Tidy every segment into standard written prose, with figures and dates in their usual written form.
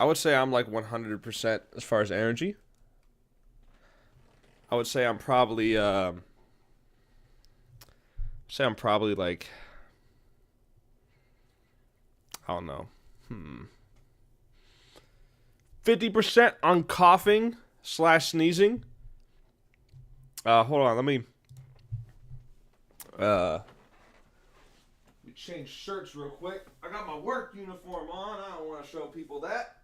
I would say I'm like 100% as far as energy. I would say I'm probably like, I don't know. 50% on coughing slash sneezing. Hold on, let me change shirts real quick. I got my work uniform on. I don't want to show people that.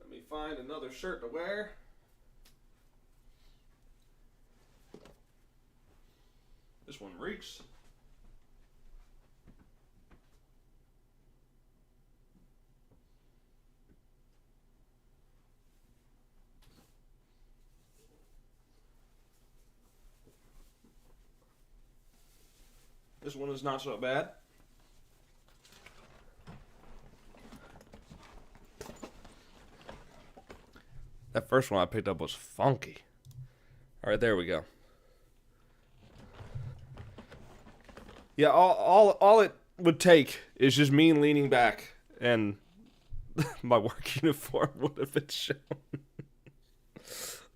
Let me find another shirt to wear. This one reeks. This one is not so bad. That first one I picked up was funky. All right, there we go. Yeah, all it would take is just me leaning back, and my work uniform would have been shown.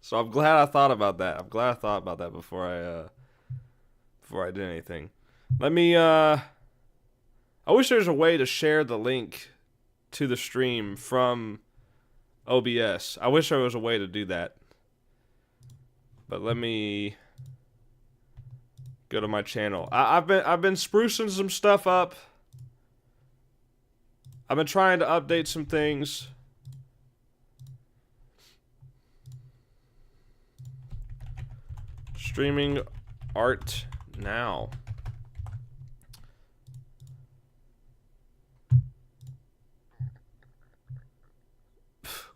So I'm glad I thought about that. I'm glad I thought about that before I did anything. Let me. I wish there was a way to share the link to the stream from OBS. I wish there was a way to do that. But let me go to my channel. I've been sprucing some stuff up. I've been trying to update some things. Streaming art now.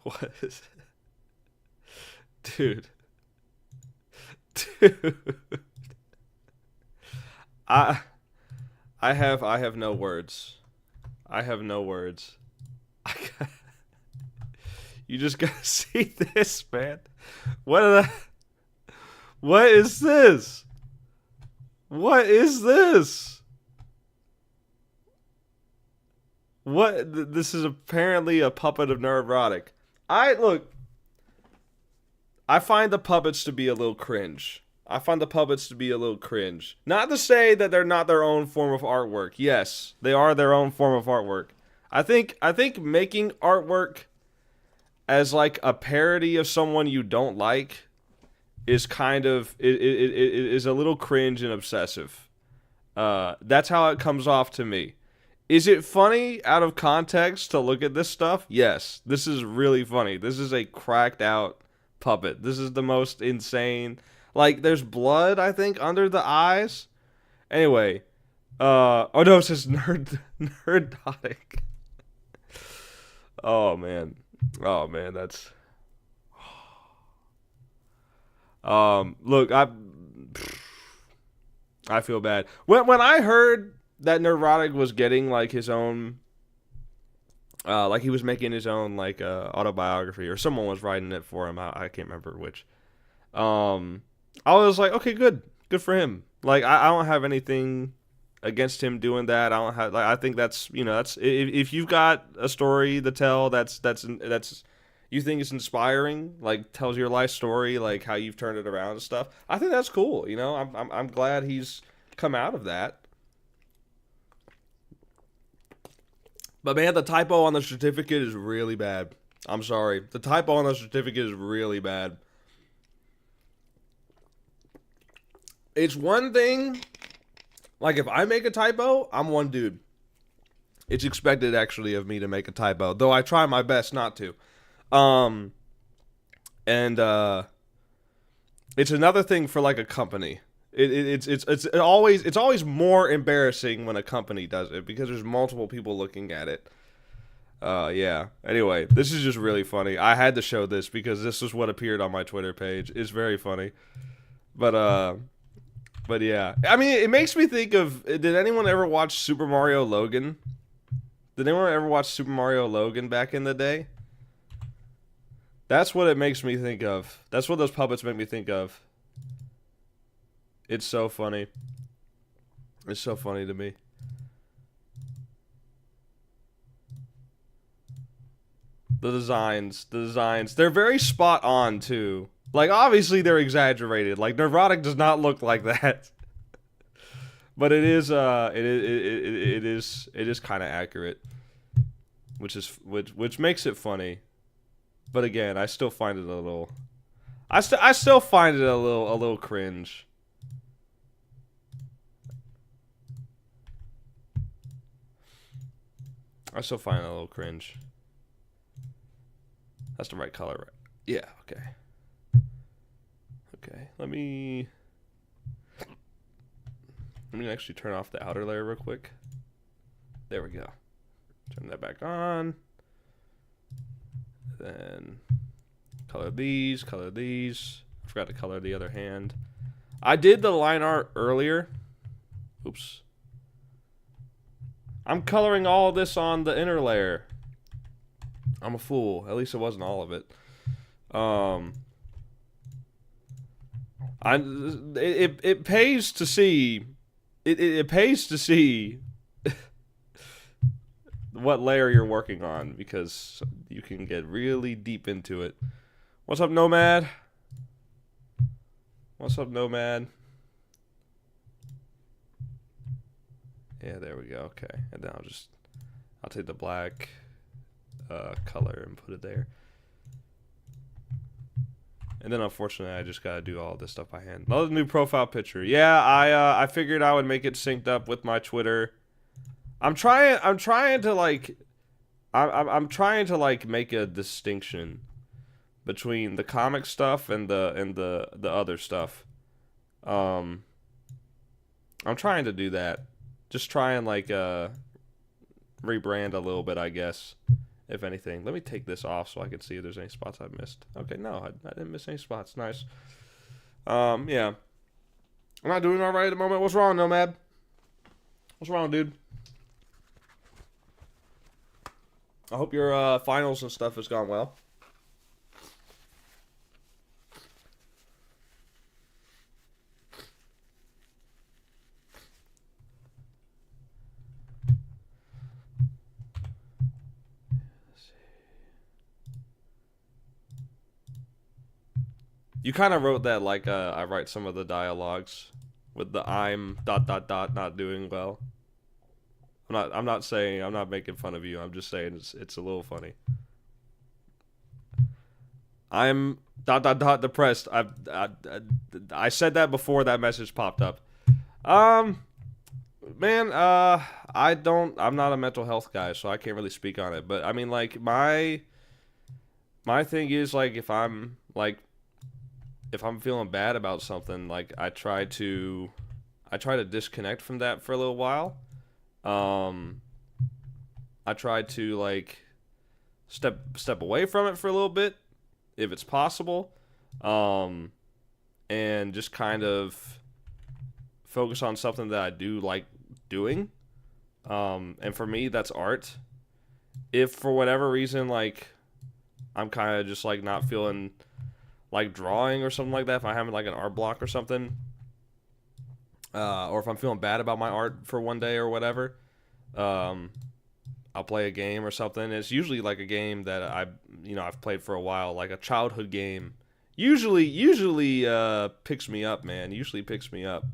What is it? Dude. Dude. I have no words. I have no words. You just gotta see this, man. What is this? What is this? What? This is apparently a puppet of Neurotic. I find the puppets to be a little cringe. Not to say that they're not their own form of artwork. Yes, they are their own form of artwork. I think making artwork as like a parody of someone you don't like is kind of it is a little cringe and obsessive. That's how it comes off to me. Is it funny out of context to look at this stuff? Yes, this is really funny. This is a cracked out puppet. This is the most insane. Like, there's blood, I think, under the eyes. Anyway, oh no, it says nerdotic. Oh man, that's. Look, I feel bad when I heard that Neurotic was getting like his own, like he was making his own like autobiography, or someone was writing it for him. I can't remember which. I was like, okay, good for him. Like I don't have anything against him doing that. I don't have like I think that's that's if you've got a story to tell that's you think it's inspiring, like tells your life story, like how you've turned it around and stuff. I think that's cool. I'm glad he's come out of that. But man, the typo on the certificate is really bad. I'm sorry. The typo on the certificate is really bad. It's one thing, like if I make a typo, I'm one dude. It's expected actually of me to make a typo, though I try my best not to. It's another thing for like a company. It's always more embarrassing when a company does it because there's multiple people looking at it. Yeah. Anyway, this is just really funny. I had to show this because this is what appeared on my Twitter page. It's very funny. But yeah. I mean, it makes me think of, did anyone ever watch Super Mario Logan? Did anyone ever watch Super Mario Logan back in the day? That's what it makes me think of. That's what those puppets make me think of. It's so funny. It's so funny to me. The designs, they're very spot on too. Like obviously they're exaggerated. Like Neurotic does not look like that. But it is kind of accurate, which makes it funny. But again, I still find it a little I still find it a little cringe. I still find it a little cringe. That's the right color, right? Yeah, okay. Okay, let me actually turn off the outer layer real quick. There we go. Turn that back on. Then color these, color these. I forgot to color the other hand. I did the line art earlier. Oops. I'm coloring all of this on the inner layer. I'm a fool. At least it wasn't all of it. It pays to see. It pays to see what layer you're working on because you can get really deep into it. What's up, Nomad? What's up, Nomad? Yeah, there we go. Okay, and then I'll take the black color and put it there. And then unfortunately I just gotta do all this stuff by hand. Another new profile picture. Yeah, I figured I would make it synced up with my Twitter. I'm trying to like make a distinction between the comic stuff and the other stuff. I'm trying to do that. Just try and like rebrand a little bit, I guess. If anything, let me take this off so I can see if there's any spots I've missed. Okay, no, I didn't miss any spots. Nice. Yeah. I'm not doing all right at the moment. What's wrong, Nomad? What's wrong, dude? I hope your finals and stuff has gone well. You kind of wrote that like I write some of the dialogues with the I'm ... not doing well. I'm not saying, I'm not making fun of you. I'm just saying it's a little funny. I'm ... depressed. I said that before that message popped up. Man, I'm not a mental health guy, so I can't really speak on it. But I mean, like my thing is like if I'm feeling bad about something, like I try to disconnect from that for a little while. I try to like step away from it for a little bit if it's possible. And just kind of focus on something that I do like doing. And for me that's art. If for whatever reason like I'm kind of just like not feeling like drawing or something like that, if I have like an art block or something, or if I'm feeling bad about my art for one day or whatever, I'll play a game or something. It's usually like a game that I've played for a while, like a childhood game. Usually picks me up, man. Usually picks me up.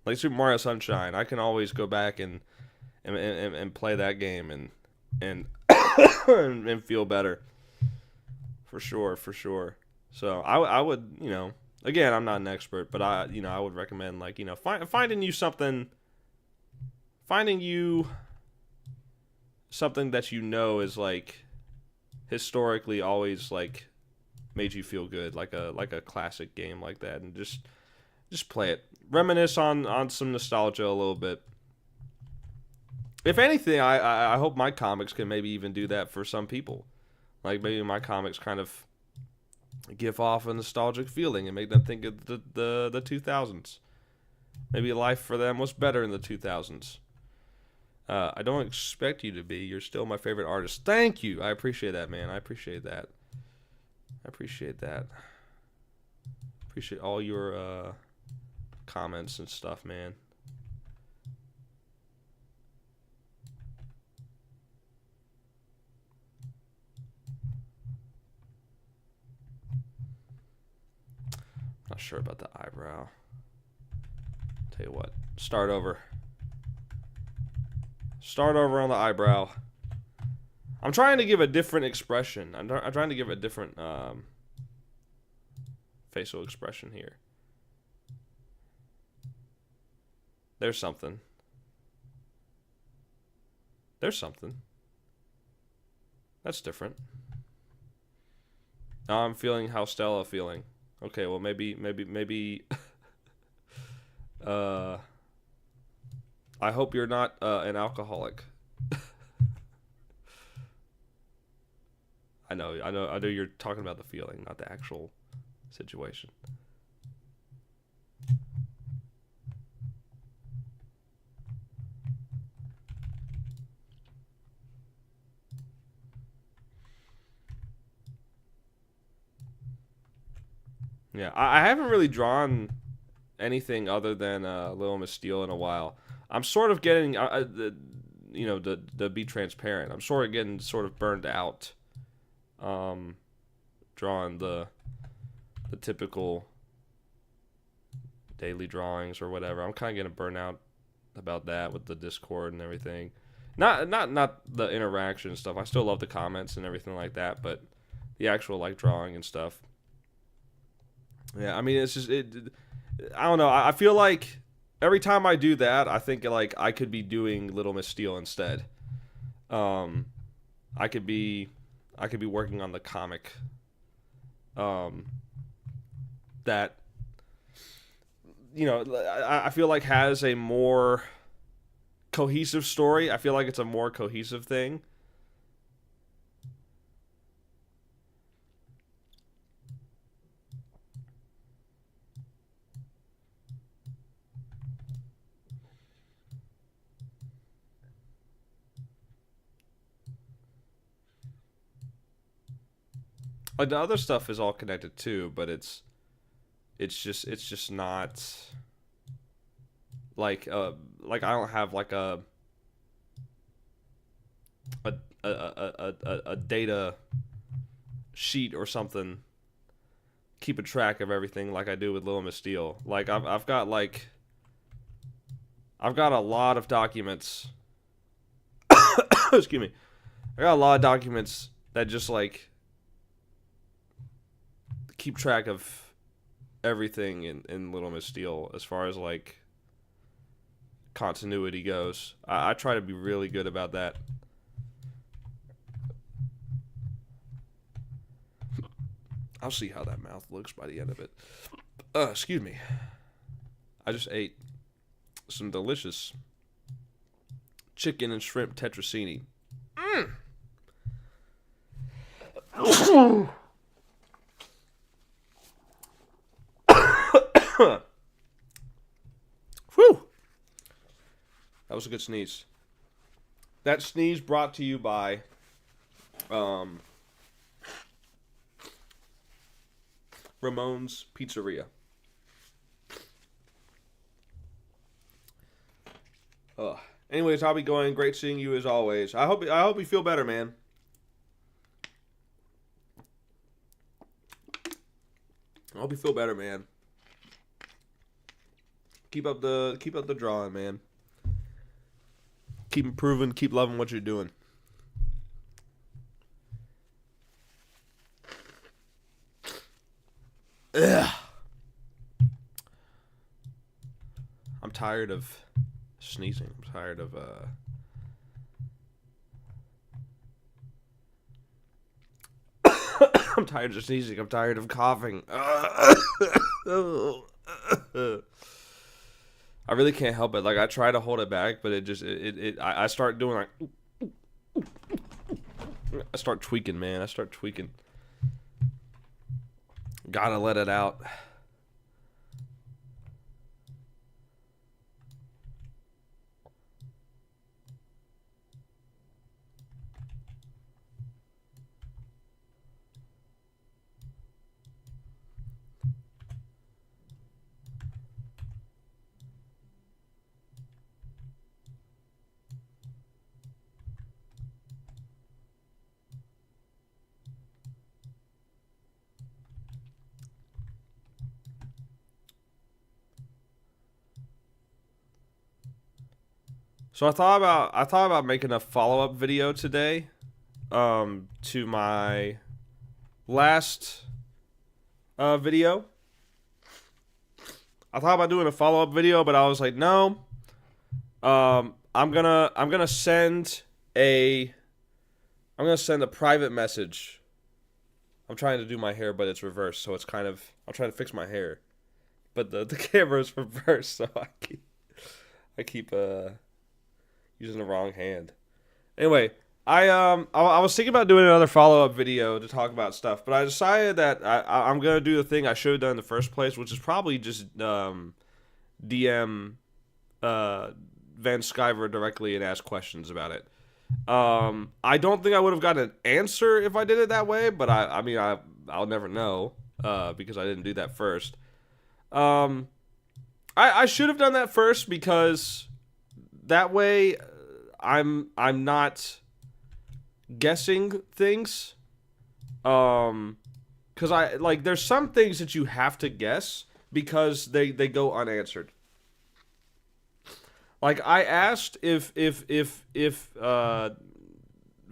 Like Super Mario Sunshine, I can always go back and play that game and and feel better. For sure. So I would, again, I'm not an expert, but I would recommend like, finding you something that is like historically always like made you feel good, like a classic game like that, and just play it. Reminisce on some nostalgia a little bit. If anything, I hope my comics can maybe even do that for some people. Like maybe my comics kind of give off a nostalgic feeling and make them think of the 2000s. Maybe life for them was better in the 2000s. I don't expect you to be. You're still my favorite artist. Thank you. I appreciate that, man. I appreciate that. Appreciate all your comments and stuff, man. Not sure about the eyebrow. Tell you what, start over. Start over on the eyebrow. I'm trying to give a different expression. I'm trying to give a different facial expression here. There's something. There's something. That's different. Now I'm feeling how Stella feeling. Okay, well maybe I hope you're not an alcoholic. I know you're talking about the feeling, not the actual situation. Yeah, I haven't really drawn anything other than Little Miss Steele in a while. I'm sort of getting, to be transparent, I'm sort of getting sort of burned out. Drawing the typical daily drawings or whatever. I'm kind of getting burned out about that with the Discord and everything. Not the interaction stuff. I still love the comments and everything like that, but the actual like drawing and stuff. Yeah, I mean it's just I don't know. I feel like every time I do that, I think like I could be doing Little Miss Steele instead. I could be working on the comic that I feel like has a more cohesive story. I feel like it's a more cohesive thing. Like the other stuff is all connected too, but it's just not like I don't have like a data sheet or something keeping track of everything like I do with Little Miss Steele. Like I've got a lot of documents. Excuse me. I got a lot of documents that just like keep track of everything in Little Miss Steele as far as like continuity goes. I try to be really good about that. I'll see how that mouth looks by the end of it. Excuse me. I just ate some delicious chicken and shrimp tetrazzini. Whew. That was a good sneeze. That sneeze brought to you by Ramon's Pizzeria. Anyways, I'll be going. Great seeing you as always. I hope you feel better, man. I hope you feel better, man. Keep up the drawing, man. Keep improving. Keep loving what you're doing. Ugh. I'm tired of sneezing. I'm tired of I'm tired of sneezing. I'm tired of coughing. I really can't help it. Like I try to hold it back, but I start doing like I start tweaking, man. I start tweaking. Gotta let it out. So I thought about making a follow up video today, to my last video. I thought about doing a follow up video, but I was like, no. I'm gonna send a private message. I'm trying to do my hair, but it's reversed, so it's kind of, I'm trying to fix my hair, but the camera's reversed, so I keep using the wrong hand. Anyway, I was thinking about doing another follow up video to talk about stuff, but I decided that I'm gonna do the thing I should have done in the first place, which is probably just DM Van Skyver directly and ask questions about it. I don't think I would have gotten an answer if I did it that way, but I mean I'll never know because I didn't do that first. I should have done that first because that way I'm not guessing things. Because I like there's some things that you have to guess because they go unanswered. Like I asked if Van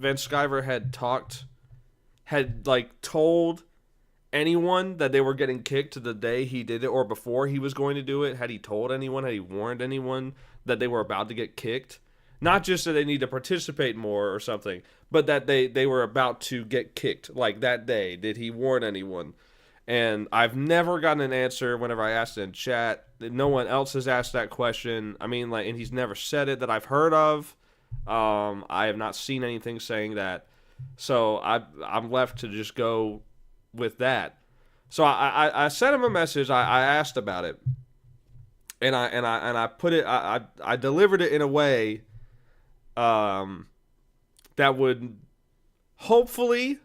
Skyver had like told anyone that they were getting kicked the day he did it or before he was going to do it. Had he told anyone? Had he warned anyone that they were about to get kicked? Not just that they need to participate more or something, but that they were about to get kicked like that day. Did he warn anyone? And I've never gotten an answer whenever I asked in chat. No one else has asked that question. I mean, like, and he's never said it that I've heard of. I have not seen anything saying that. So I'm left to just go with that. So I sent him a message. I asked about it, and I put it. I delivered it in a way, that would hopefully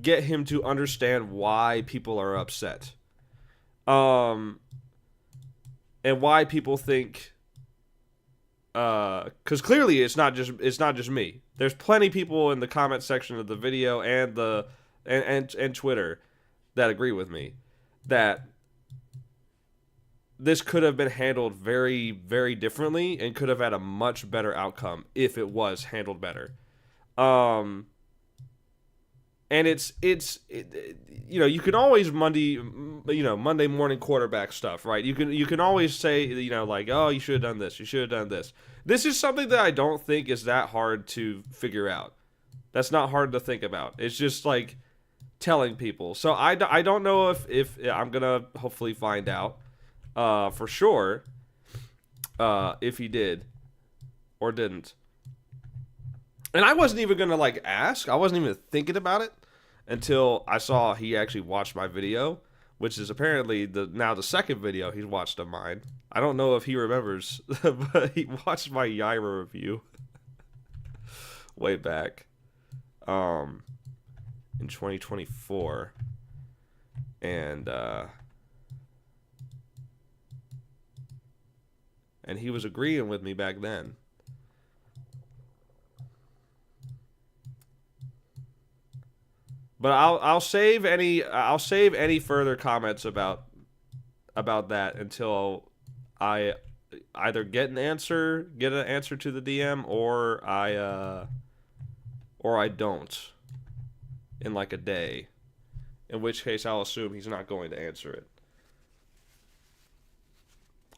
get him to understand why people are upset, and why people think, because clearly it's not just me. There's plenty of people in the comment section of the video and and Twitter that agree with me that this could have been handled very, very differently and could have had a much better outcome if it was handled better. And it's you can always Monday morning quarterback stuff, right? You can always say, like, oh, you should have done this, you should have done this. This is something that I don't think is that hard to figure out. That's not hard to think about. It's just like telling people. So I don't know if I'm gonna hopefully find out for sure if he did or didn't. And I wasn't even gonna like ask. I wasn't even thinking about it until I saw he actually watched my video, which is apparently now the second video he's watched of mine. I don't know if he remembers, but he watched my Yaira review way back, in 2024, and he was agreeing with me back then. But I'll save any further comments about that until I either get an answer to the DM, or I don't in like a day. In which case I'll assume he's not going to answer it.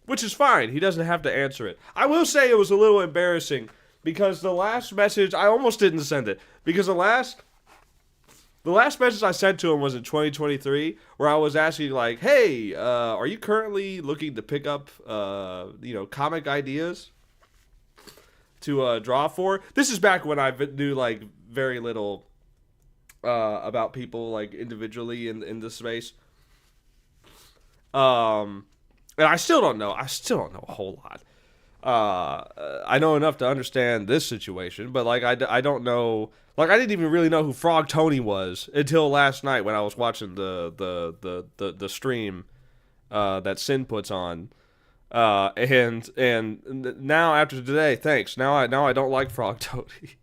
Which is fine. He doesn't have to answer it. I will say it was a little embarrassing because the last message I almost didn't send it because the last message I sent to him was in 2023, where I was asking, like, hey, are you currently looking to pick up, comic ideas to draw for? This is back when I knew, like, very little about people, like, individually in this space. And I still don't know. I still don't know a whole lot. I know enough to understand this situation, but, like, I don't know. Like, I didn't even really know who Frog Tony was until last night when I was watching the stream that Sin puts on, and now after today, thanks. Now I don't like Frog Tony,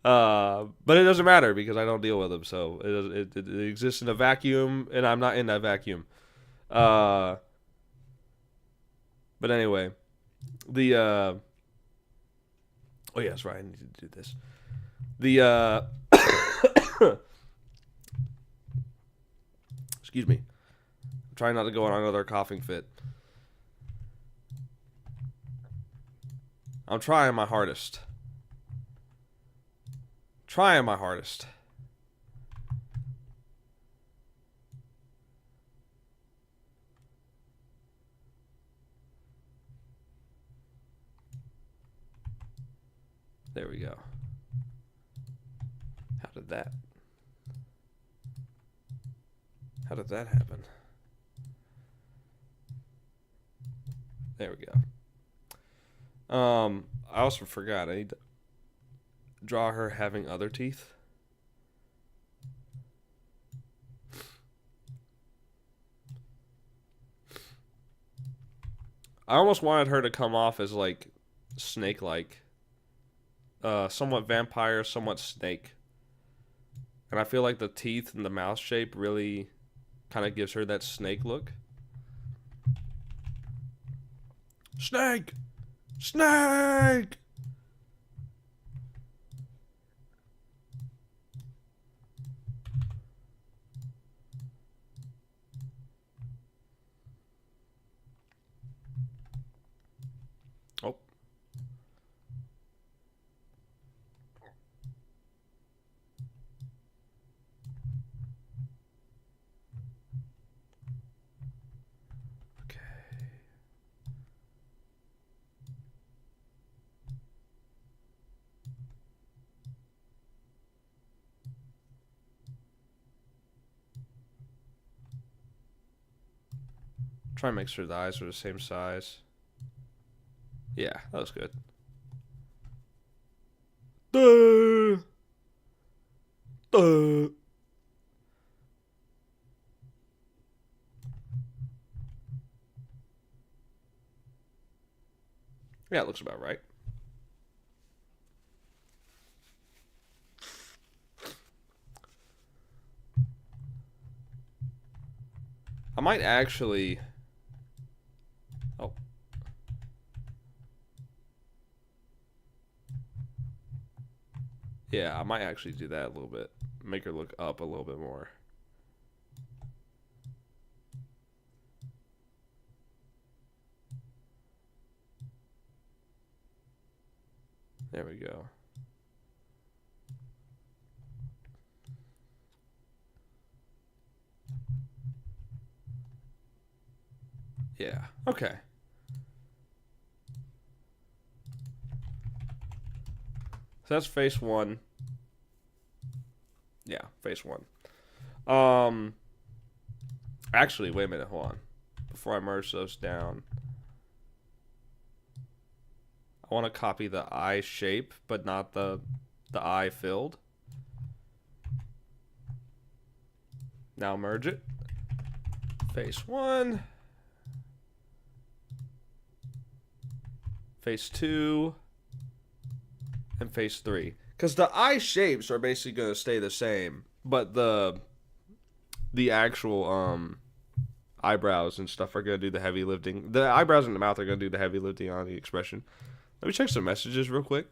but it doesn't matter because I don't deal with him, so it exists in a vacuum, and I'm not in that vacuum. But anyway, The oh yeah, that's right. I need to do this. The excuse me. I'm trying not to go on another coughing fit. I'm trying my hardest. Trying my hardest. There we go. How did that? How did that happen? There we go. I also forgot. I need to draw her having other teeth. I almost wanted her to come off as like snake-like, somewhat vampire, somewhat snake. And I feel like the teeth and the mouth shape really kind of gives her that snake look. Snake! Snake! Oh. Okay. Try and make sure the eyes are the same size. Yeah, that was good. Duh. Duh. Yeah, it looks about right. I might actually... Oh. Yeah, I might actually do that a little bit. Make her look up a little bit more. There we go. Yeah, okay. So that's face one. Yeah, face one. Actually, wait a minute, hold on. Before I merge those down, I want to copy the eye shape, but not the eye filled. Now merge it. Face one. Face two. And face three. Because the eye shapes are basically going to stay the same, but the actual eyebrows and stuff are going to do the heavy lifting. The eyebrows and the mouth are going to do the heavy lifting on the expression. Let me check some messages real quick.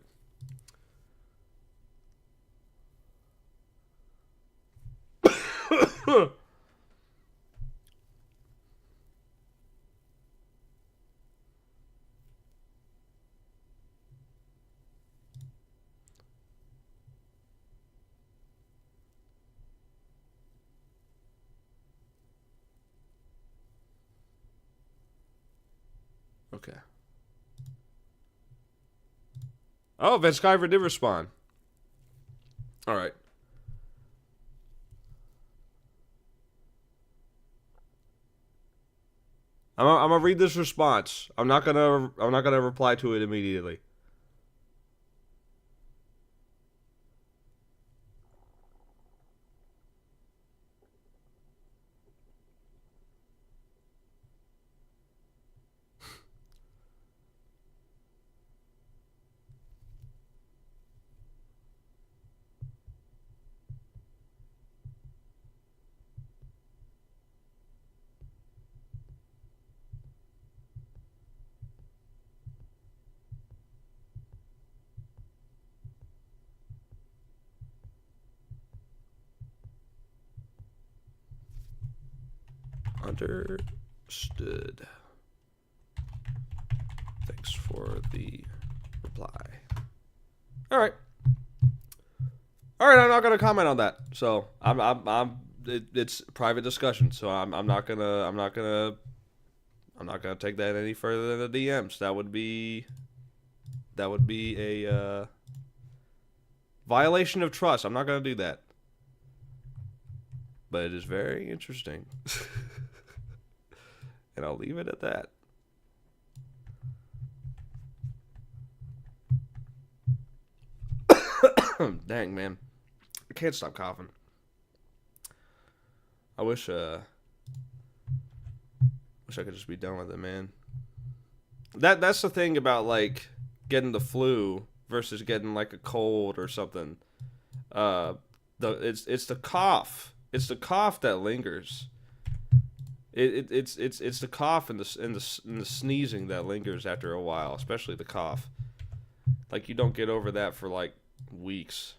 Okay. Oh, Van Skyver did respond. All right. I'm gonna read this response. I'm not gonna reply to it immediately. Understood. Thanks for the reply. All right. I'm not gonna comment on that. So it's private discussion. So I'm not gonna take that any further than the DMs. That would be a violation of trust. I'm not gonna do that. But it is very interesting. And I'll leave it at that. Dang, man. I can't stop coughing. I wish I could just be done with it, man. That's the thing about, like, getting the flu versus getting, like, a cold or something. It's the cough. It's the cough that lingers. It's the cough and the sneezing that lingers after a while, especially the cough. Like, you don't get over that for like weeks.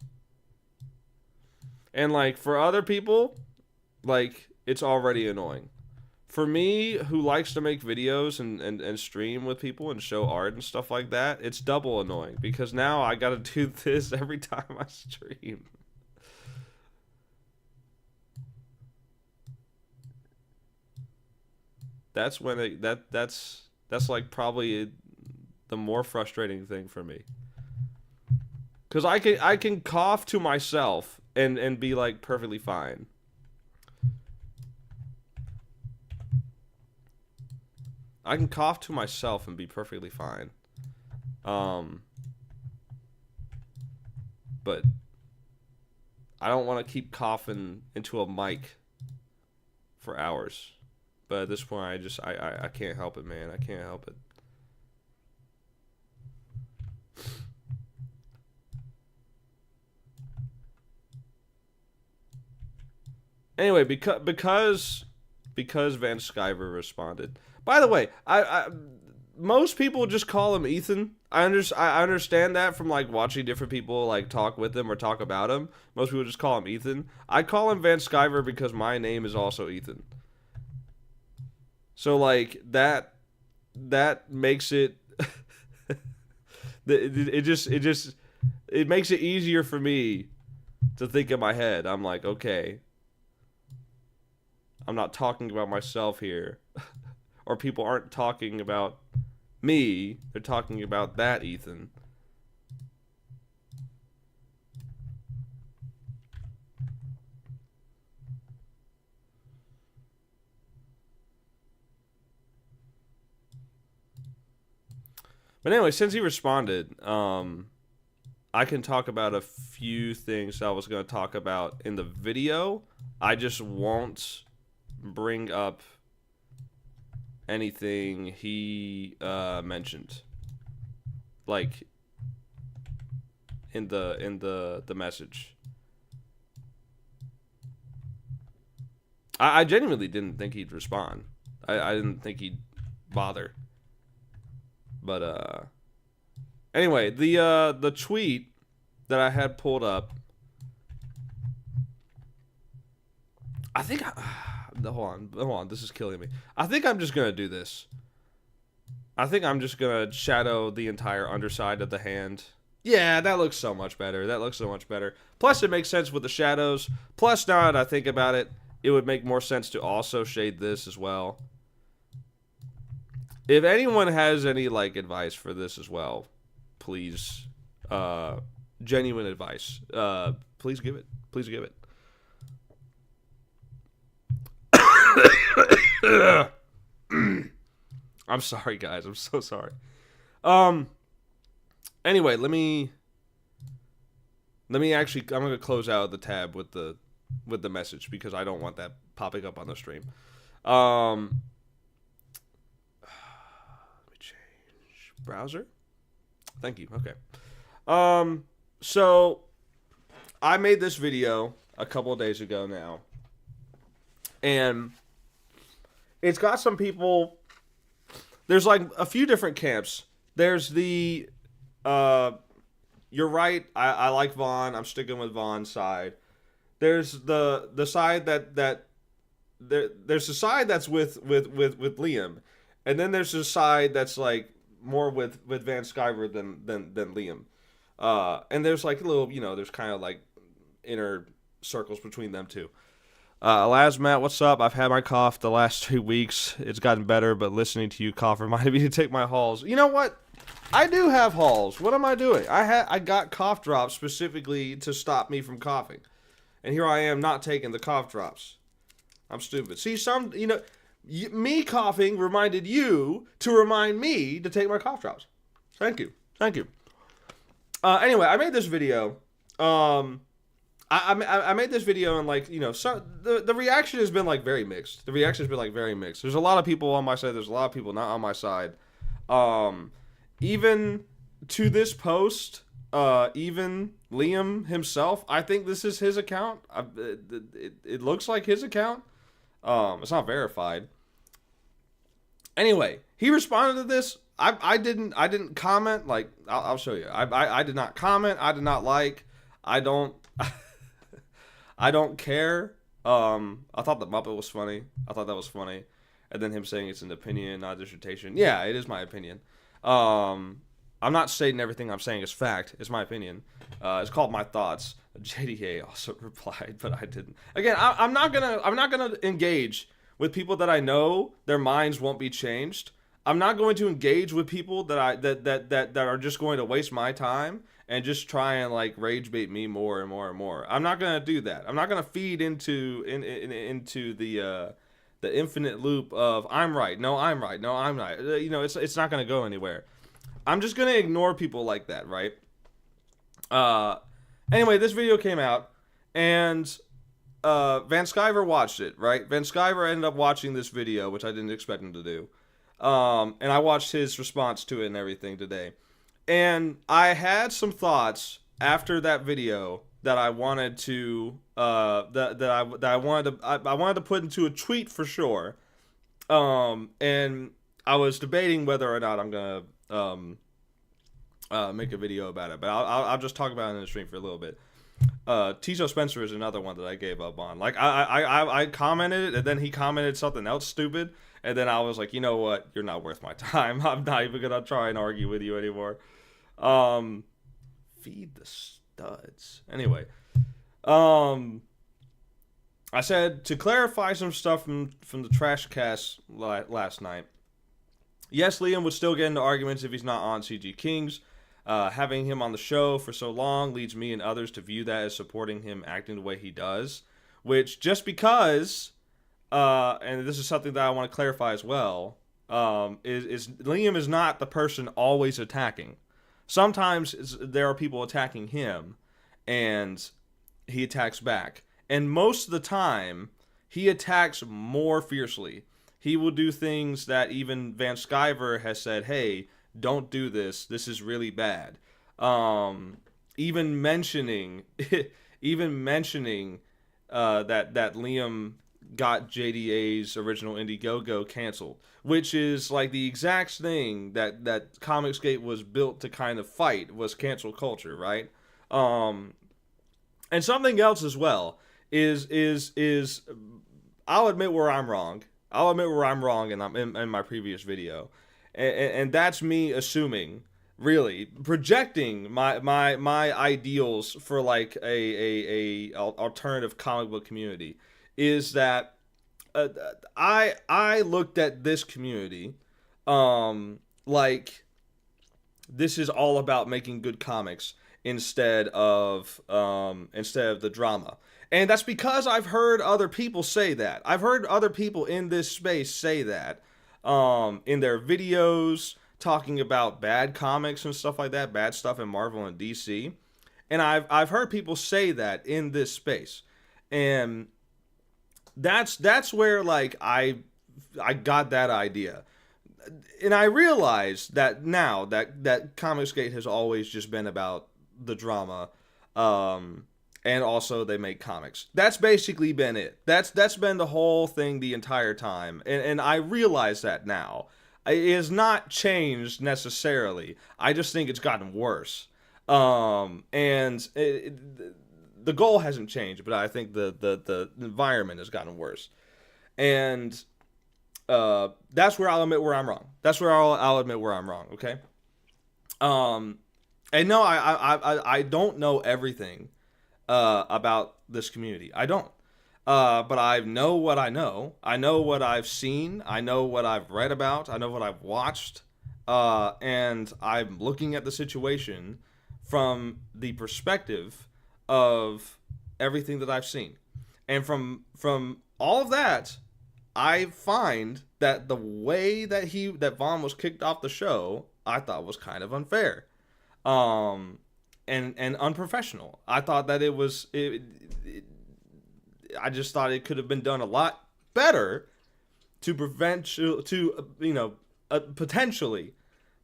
And like for other people, like it's already annoying. For me, who likes to make videos and stream with people and show art and stuff like that, it's double annoying because now I gotta do this every time I stream. That's when that's like probably the more frustrating thing for me. Cause I can cough to myself and be like perfectly fine. I can cough to myself and be perfectly fine. But I don't want to keep coughing into a mic for hours. But at this point, I can't help it, man. I can't help it. Anyway, because Van Skyver responded. By the way, I most people just call him Ethan. I understand that from like watching different people like talk with him or talk about him. Most people just call him Ethan. I call him Van Skyver because my name is also Ethan. So like that makes it it makes it easier for me to think in my head. I'm like, okay, I'm not talking about myself here. Or people aren't talking about me. They're talking about that Ethan. But anyway, since he responded, I can talk about a few things I was going to talk about in the video. I just won't bring up anything he mentioned, like in the message. I genuinely didn't think he'd respond. I didn't think he'd bother. But anyway, the tweet that I had pulled up, I think hold on, this is killing me. I think I'm just gonna do this. I think I'm just gonna shadow the entire underside of the hand. Yeah, that looks so much better. Plus, it makes sense with the shadows. Plus, now that I think about it, it would make more sense to also shade this as well. If anyone has any like advice for this as well, please, genuine advice, please give it. Please give it. I'm sorry, guys. I'm so sorry. Anyway, let me actually. I'm gonna close out the tab with the message because I don't want that popping up on the stream. Let me change browser. Thank you. Okay. So I made this video a couple of days ago now, and it's got some people. There's like a few different camps. There's the, you're right. I like Vaughn. I'm sticking with Vaughn's side. There's the side that there's a side that's with Liam, and then there's a side that's like more with Van Sciver than Liam. And there's like a little, there's kind of like inner circles between them two. Matt, what's up? I've had my cough the last 2 weeks. It's gotten better, but listening to you cough reminded me to take my halls. You know what? I do have halls. What am I doing? I got cough drops specifically to stop me from coughing, and here I am not taking the cough drops. I'm stupid. See, me coughing reminded you to remind me to take my cough drops. Thank you. Anyway, I made this video. I made this video and the reaction has been like very mixed. There's a lot of people on my side. There's a lot of people not on my side. Even to this post, even Liam himself, I think this is his account. It looks like his account. It's not verified. Anyway, he responded to this. I didn't comment. Like I'll show you. I did not comment. I did not like. I don't. I don't care. I thought the Muppet was funny. I thought that was funny. And then him saying it's an opinion, not a dissertation. Yeah, it is my opinion. I'm not stating everything I'm saying is fact. It's my opinion. It's called My Thoughts. JDA also replied, but I didn't. Again, I'm not gonna engage with people that I know their minds won't be changed. I'm not going to engage with people that are just going to waste my time and just try and like rage bait me more and more and more. I'm not gonna do that. I'm not gonna feed into the infinite loop of I'm right, no I'm right, no I'm right. It's not gonna go anywhere. I'm just gonna ignore people like that, right? Anyway, this video came out and Van Sciver watched it, right? Van Sciver ended up watching this video, which I didn't expect him to do. And I watched his response to it and everything today. And I had some thoughts after that video that I wanted to I wanted to put into a tweet for sure. And I was debating whether or not I'm gonna make a video about it, but I'll just talk about it in the stream for a little bit. Tizo Spencer is another one that I gave up on. Like I commented it, and then he commented something else stupid, and then I was like, you know what? You're not worth my time. I'm not even gonna try and argue with you anymore. Feed the studs. Anyway, I said to clarify some stuff from the trash cast last night. Yes, Liam would still get into arguments if he's not on CG Kings. Having him on the show for so long leads me and others to view that as supporting him acting the way he does. Which, just because, and this is something that I want to clarify as well, is Liam is not the person always attacking. Sometimes there are people attacking him, and he attacks back. And most of the time, he attacks more fiercely. He will do things that even Van Sciver has said, hey, don't do this. This is really bad. Even mentioning that Liam got JDA's original Indiegogo canceled, which is like the exact thing that Comicsgate was built to kind of fight, was cancel culture, right? And something else as well is I'll admit where I'm wrong. In my previous video. And that's me assuming, really projecting my ideals for like a alternative comic book community, is that I looked at this community like this is all about making good comics instead of the drama. And that's because I've heard other people say that. I've heard other people in this space say that in their videos, talking about bad comics and stuff like that, bad stuff in Marvel and DC. And I've heard people say that in this space. And that's where like I got that idea. And I realized that now that Comicsgate has always just been about the drama, and also they make comics. That's basically been it. That's been the whole thing the entire time. And I realize that now. It has not changed necessarily. I just think it's gotten worse. The goal hasn't changed, but I think the environment has gotten worse. And that's where I'll admit where I'm wrong. That's where I'll admit where I'm wrong. Okay. And no, I don't know everything about this community. I don't. But I know what I know. I know what I've seen. I know what I've read about. I know what I've watched. And I'm looking at the situation from the perspective of everything that I've seen. And from all of that, I find that the way that Vaughn was kicked off the show, I thought was kind of unfair. And unprofessional. I thought that I just thought it could have been done a lot better to potentially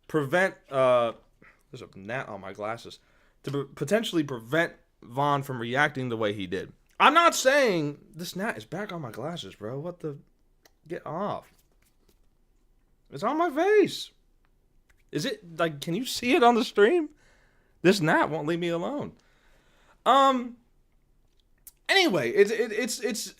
prevent there's a gnat on my glasses, to potentially prevent Vaughn from reacting the way he did. I'm not saying this gnat is back on my glasses, bro. What the? Get off. It's on my face. Is it like, can you see it on the stream? This gnat won't leave me alone. Anyway, it's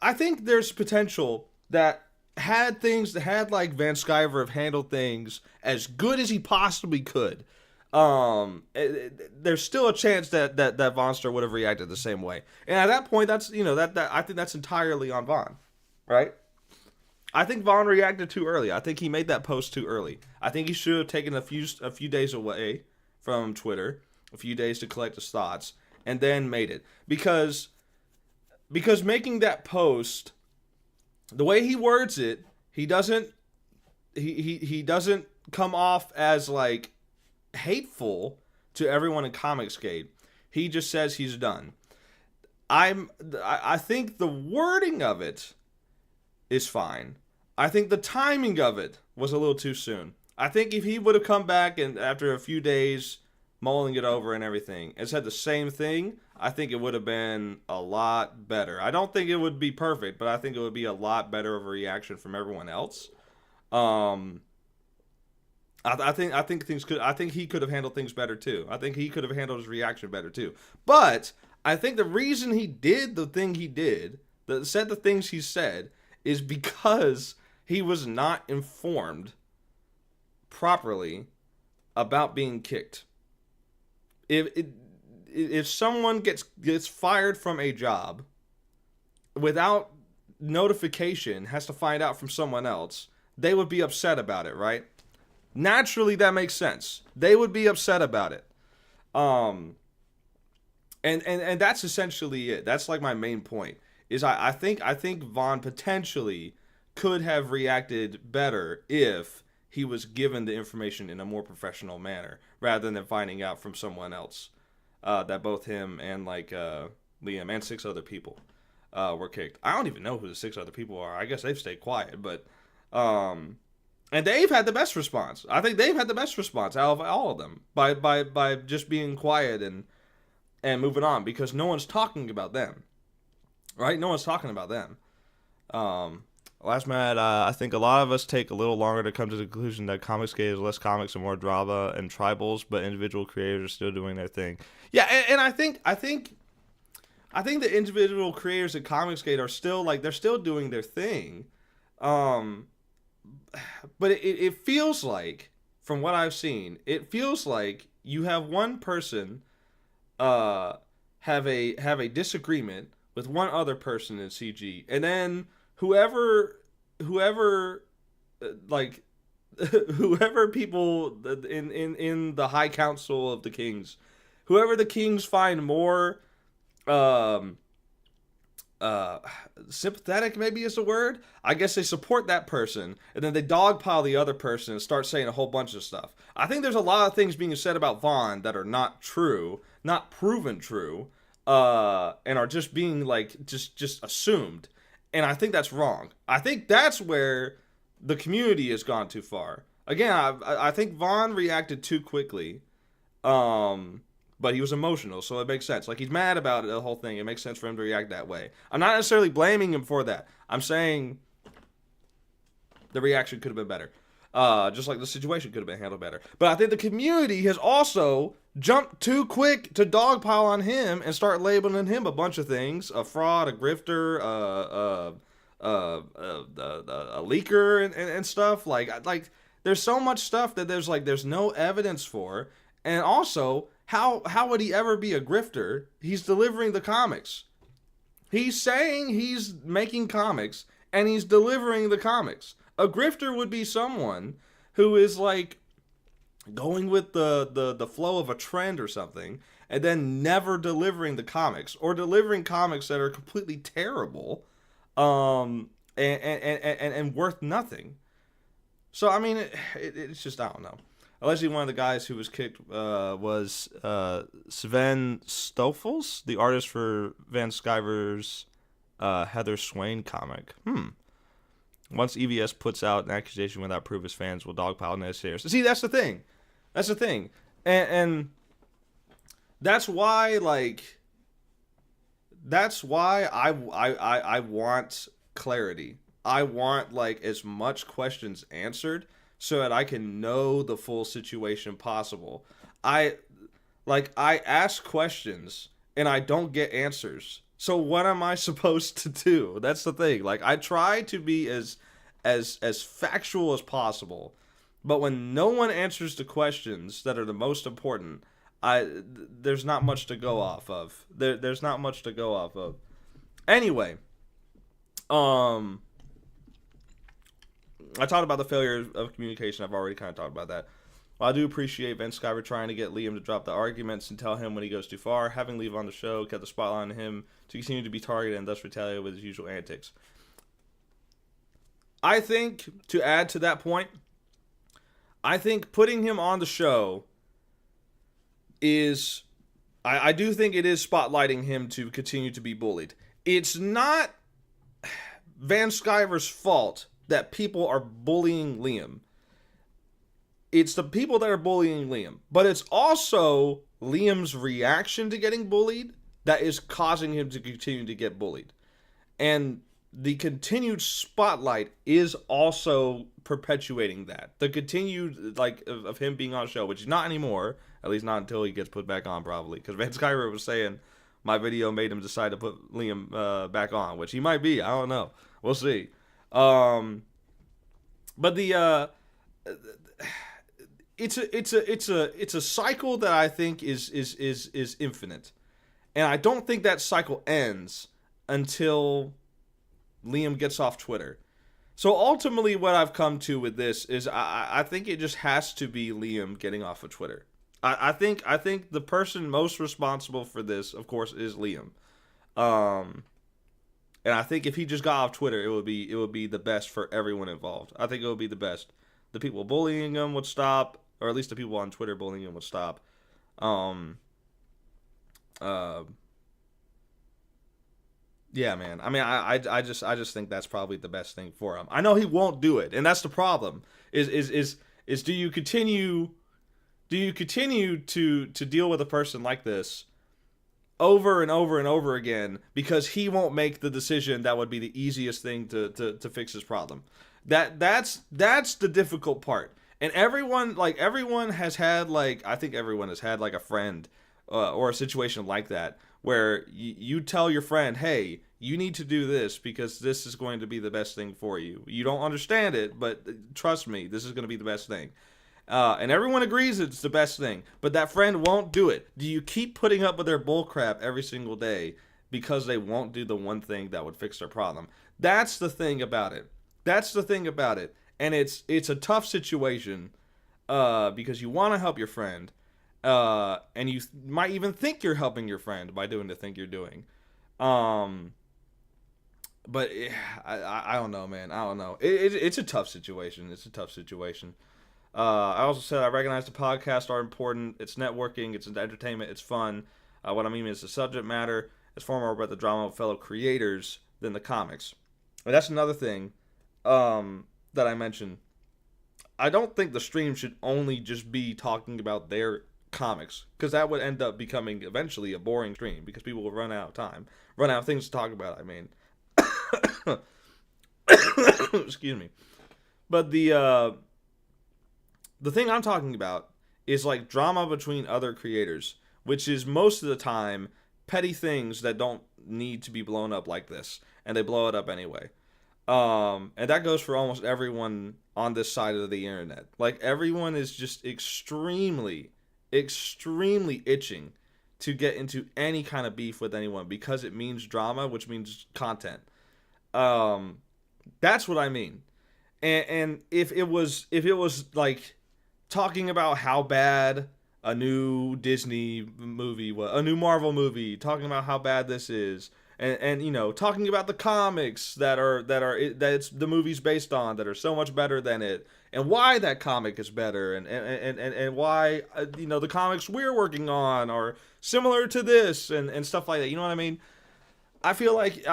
I think there's potential that had like Van Sciver have handled things as good as he possibly could, there's still a chance that Vonster would have reacted the same way. And at that point, that's that I think that's entirely on Vaughn, right? I think Vaughn reacted too early. I think he made that post too early. I think he should have taken a few days away from Twitter, a few days to collect his thoughts, and then made it. Because making that post, the way he words it, he doesn't come off as like hateful to everyone in Comicsgate. He just says he's done. I think the wording of it is fine. I think the timing of it was a little too soon. I think if he would have come back and after a few days mulling it over and everything and said the same thing, I think it would have been a lot better. I don't think it would be perfect, but I think it would be a lot better of a reaction from everyone else. I think he could have handled things better too. I think he could have handled his reaction better too. But I think the reason he did the thing he did, said the things he said, is because he was not informed properly about being kicked. If someone gets fired from a job without notification, has to find out from someone else, they would be upset about it, right? Naturally, that makes sense. They would be upset about it. And that's essentially it. That's like my main point. Is I think Vaughn potentially could have reacted better if he was given the information in a more professional manner rather than finding out from someone else that both him and like Liam and 6 other people were kicked. I don't even know who the 6 other people are. I guess they've stayed quiet, but and they've had the best response. I think they've had the best response out of all of them by just being quiet and moving on because no one's talking about them. Right? No one's talking about them. Last minute, I think a lot of us take a little longer to come to the conclusion that Comicsgate is less comics and more drama and tribals, but individual creators are still doing their thing. Yeah, and I think the individual creators at Comicsgate are still like they're still doing their thing. But it feels like, from what I've seen, it feels like you have one person have a disagreement with one other person in CG, and then whoever people in the High Council of the Kings, whoever the Kings find more sympathetic, maybe is the word. I guess they support that person, and then they dogpile the other person and start saying a whole bunch of stuff. I think there's a lot of things being said about Vaughn that are not true, not proven true, and are just being like just assumed. And I think that's wrong. I think that's where the community has gone too far. Again, I think Vaughn reacted too quickly, but he was emotional, so it makes sense. Like, he's mad about the whole thing. It makes sense for him to react that way. I'm not necessarily blaming him for that. I'm saying the reaction could have been better. Just like the situation could have been handled better. But I think the community has also jumped too quick to dogpile on him and start labeling him a bunch of things: a fraud, a grifter, a leaker, and stuff. Like there's so much stuff that there's no evidence for, and also how would he ever be a grifter? He's delivering the comics. He's saying he's making comics and he's delivering the comics. A grifter would be someone who is like going with the flow of a trend or something and then never delivering the comics, or delivering comics that are completely terrible and worth nothing. So I mean, it's just, I don't know. Allegedly, one of the guys who was kicked was Sven Stoffels, the artist for Van Sciver's Heather Swain comic. Once EVS puts out an accusation without proof, his fans will dogpile naysayers. See, that's the thing. That's the thing. And that's why, like, I want clarity. I want, like, as much questions answered so that I can know the full situation possible. I ask questions and I don't get answers. So what am I supposed to do? That's the thing. Like, I try to be as factual as possible, but when no one answers the questions that are the most important, there's not much to go off of. There's not much to go off of. Anyway, I talked about the failure of communication. I've already kind of talked about that. While I do appreciate Van Sciver trying to get Liam to drop the arguments and tell him when he goes too far, having Liam on the show kept the spotlight on him to continue to be targeted and thus retaliate with his usual antics. I think, to add to that point, I think putting him on the show is... I do think it is spotlighting him to continue to be bullied. It's not Van Sciver's fault that people are bullying Liam. It's the people that are bullying Liam. But it's also Liam's reaction to getting bullied that is causing him to continue to get bullied. And the continued spotlight is also perpetuating that. The continued, like, of him being on the show, which is not anymore, at least not until he gets put back on, probably. Because Van Sciver was saying my video made him decide to put Liam back on, which he might be. I don't know. We'll see. But it's a cycle that I think is infinite, and I don't think that cycle ends until Liam gets off Twitter. So ultimately, what I've come to with this is I think it just has to be Liam getting off of Twitter. I think the person most responsible for this, of course, is Liam. And I think if he just got off Twitter, it would be the best for everyone involved. I think it would be the best. The people bullying him would stop, or at least the people on Twitter bullying him would stop. Yeah, man. I mean, I just think that's probably the best thing for him. I know he won't do it, and that's the problem. Is do you continue to deal with a person like this over and over and over again because he won't make the decision that would be the easiest thing to fix his problem? That's the difficult part. And everyone has had, like, I think everyone has had, like, a friend or a situation like that where you tell your friend, hey, you need to do this because this is going to be the best thing for you. You don't understand it, but trust me, this is going to be the best thing. And everyone agrees it's the best thing, but that friend won't do it. Do you keep putting up with their bullcrap every single day because they won't do the one thing that would fix their problem? That's the thing about it. And it's a tough situation because you want to help your friend, and you might even think you're helping your friend by doing the thing you're doing. But I don't know, man. I don't know. It's a tough situation. I also said I recognize the podcasts are important. It's networking. It's entertainment. It's fun. What I mean is the subject matter is far more about the drama of fellow creators than the comics. And that's another thing that I mentioned. I don't think the stream should only just be talking about their comics, because that would end up becoming eventually a boring stream because people will run out of time, run out of things to talk about. I mean, excuse me. But The thing I'm talking about is like drama between other creators, which is most of the time petty things that don't need to be blown up like this, and they blow it up anyway. And that goes for almost everyone on this side of the internet. Like everyone is just extremely, extremely itching to get into any kind of beef with anyone because it means drama, which means content. Um, that's what I mean. And if it was like talking about how bad a new Disney movie was, a new Marvel movie, talking about how bad this is, and you know, talking about the comics that it's the movie's based on that are so much better than it, and why that comic is better, and why you know, the comics we're working on are similar to this, and stuff like that. You know what I mean? I feel like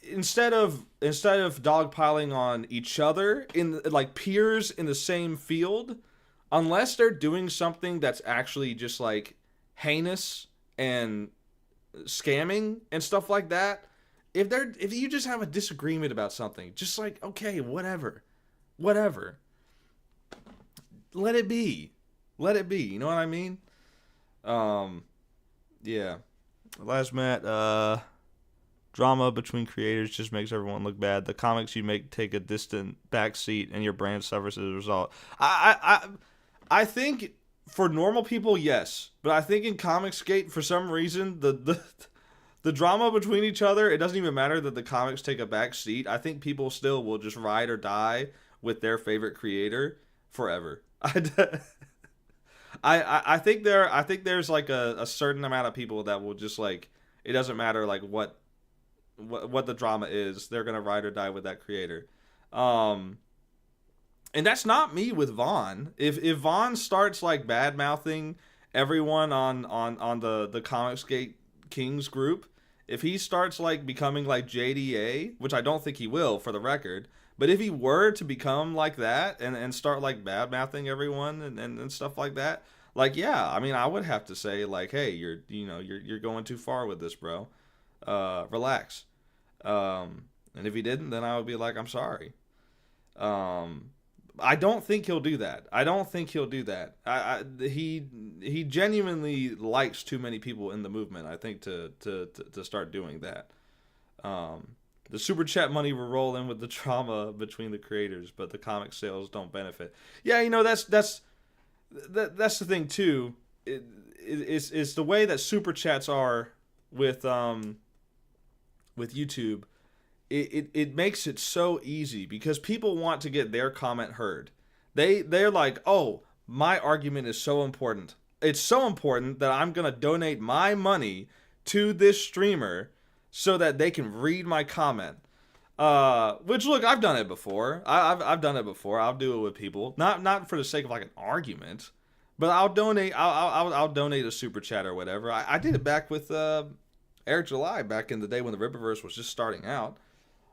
instead of dogpiling on each other in like peers in the same field, unless they're doing something that's actually just like heinous and scamming and stuff like that, if you just have a disagreement about something, just like okay, whatever, let it be, You know what I mean? Um, yeah. Last Matt, drama between creators just makes everyone look bad. The comics you make take a distant backseat, and your brand suffers as a result. I think for normal people, yes, but I think in Comicsgate, for some reason, the drama between each other, it doesn't even matter that the comics take a backseat. I think people still will just ride or die with their favorite creator forever. I think there's like a certain amount of people that will just like, it doesn't matter like what the drama is, they're gonna ride or die with that creator. Um, and that's not me with Vaughn. If Vaughn starts like bad mouthing everyone on the Comicsgate Kings group, if he starts like becoming like JDA, which I don't think he will for the record, but if he were to become like that and start like bad mouthing everyone and stuff like that, like yeah, I mean I would have to say like, hey, you're going too far with this, bro. Relax. And if he didn't, then I would be like, I'm sorry. Um, I don't think he'll do that. He genuinely likes too many people in the movement, I think, to start doing that. The super chat money will roll in with the trauma between the creators, but the comic sales don't benefit. Yeah, you know that's the thing too. It's the way that super chats are with YouTube. It makes it so easy because people want to get their comment heard. They're like, oh, my argument is so important. It's so important that I'm gonna donate my money to this streamer so that they can read my comment. Which look, I've done it before. I've done it before. I'll do it with people, not for the sake of like an argument, but I'll donate. I'll donate a super chat or whatever. I did it back with Eric July back in the day when the Rippaverse was just starting out.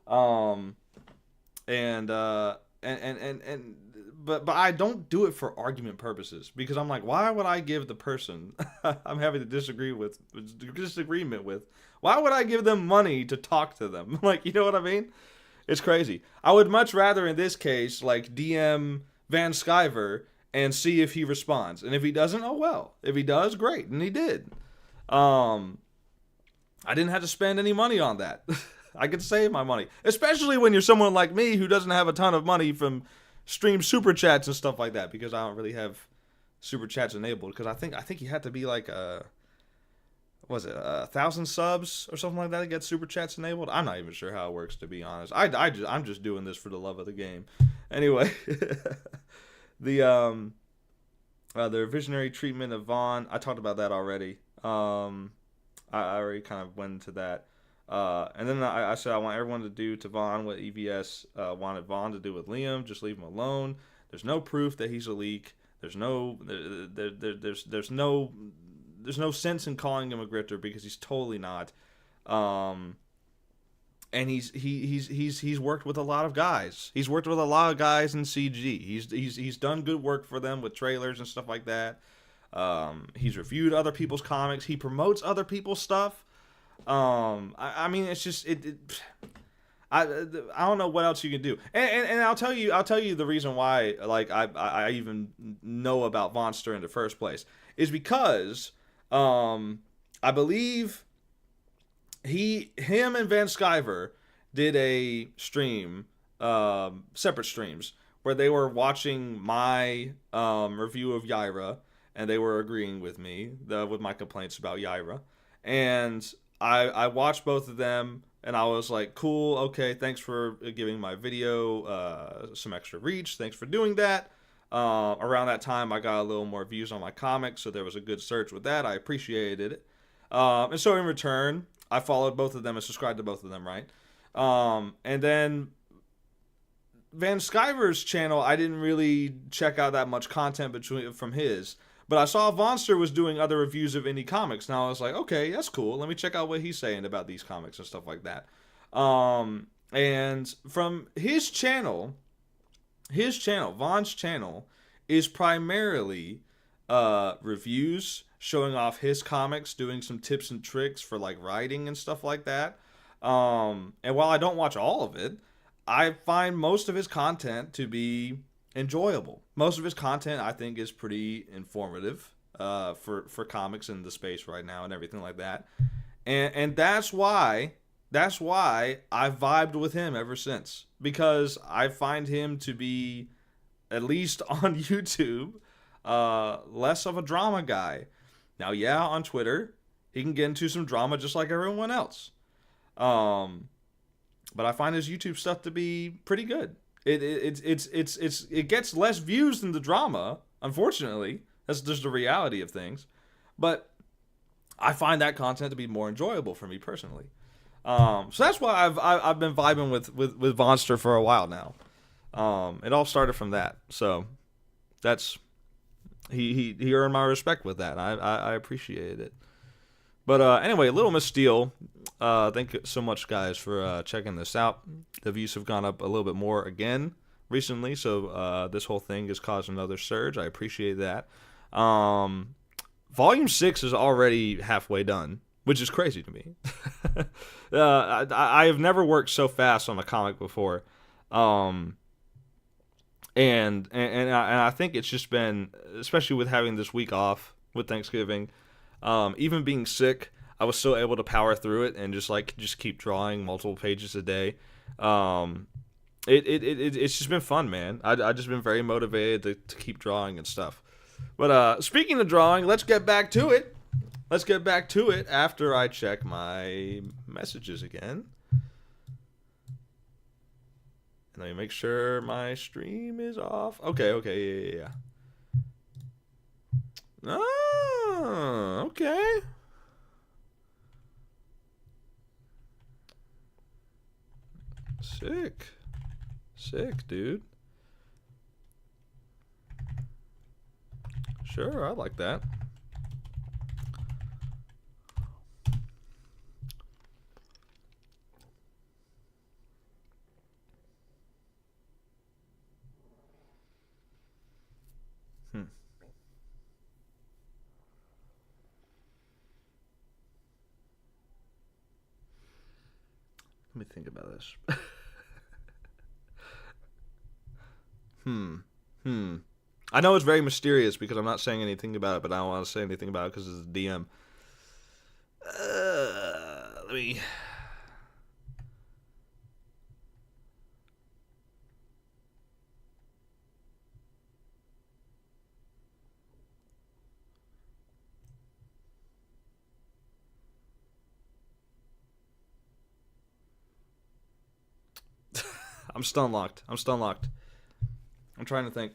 Um, and but I don't do it for argument purposes because I'm like, why would I give the person I'm having a disagreement with, why would I give them money to talk to them? Like, you know what I mean? It's crazy. I would much rather in this case like DM Van Skyver and see if he responds. And if he doesn't, oh well. If he does, great. And he did. I didn't have to spend any money on that. I could save my money, especially when you're someone like me who doesn't have a ton of money from stream super chats and stuff like that, because I don't really have super chats enabled. Because I think you had to be like was it 1,000 subs or something like that to get super chats enabled. I'm not even sure how it works, to be honest. I'm just doing this for the love of the game. Anyway, the visionary treatment of Vaughn, I talked about that already. I already kind of went into that. And then I said I want everyone to do to Vaughn what EVS wanted Vaughn to do with Liam. Just leave him alone. There's no proof that he's a leak. There's no sense in calling him a grifter because he's totally not. And he's worked with a lot of guys. He's worked with a lot of guys in CG. He's done good work for them with trailers and stuff like that. He's reviewed other people's comics. He promotes other people's stuff. I mean, it's just I I don't know what else you can do. And I'll tell you the reason why like I even know about Vonster in the first place is because I believe him and Van Sciver did a stream, separate streams, where they were watching my review of Yaira, and they were agreeing with me with my complaints about Yaira, and I watched both of them, and I was like, cool, okay, thanks for giving my video some extra reach, thanks for doing that. Around that time, I got a little more views on my comics, so there was a good search with that. I appreciated it. And so in return, I followed both of them and subscribed to both of them, right? And then Van Sciver's channel, I didn't really check out that much content from his. But I saw Vonster was doing other reviews of indie comics. Now I was like, okay, that's cool. Let me check out what he's saying about these comics and stuff like that. And from his channel, Von's channel, is primarily reviews, showing off his comics, doing some tips and tricks for like writing and stuff like that. And while I don't watch all of it, I find most of his content to be enjoyable. Most of his content, I think, is pretty informative for comics in the space right now and everything like that. And that's why I vibed with him ever since, because I find him to be, at least on YouTube, less of a drama guy. Now, yeah, on Twitter, he can get into some drama just like everyone else. But I find his YouTube stuff to be pretty good. It gets less views than the drama, unfortunately. That's just the reality of things. But I find that content to be more enjoyable for me personally. So that's why I've been vibing with Vonster for a while now. It all started from that. So that's he earned my respect with that. I appreciated it. But anyway, Little Miss Steel, thank you so much, guys, for checking this out. The views have gone up a little bit more again recently, so this whole thing has caused another surge. I appreciate that. Volume 6 is already halfway done, which is crazy to me. I have never worked so fast on a comic before. And I think it's just been, especially with having this week off with Thanksgiving, even being sick, I was still able to power through it and just keep drawing multiple pages a day. It's just been fun, man. I just been very motivated to keep drawing and stuff. But speaking of drawing, let's get back to it. Let's get back to it after I check my messages again. And let me make sure my stream is off. Okay, yeah. Oh, okay. Sick, dude. Sure, I like that. Let me think about this. I know it's very mysterious because I'm not saying anything about it, but I don't want to say anything about it because it's a DM. Let me... I'm stun locked. I'm trying to think.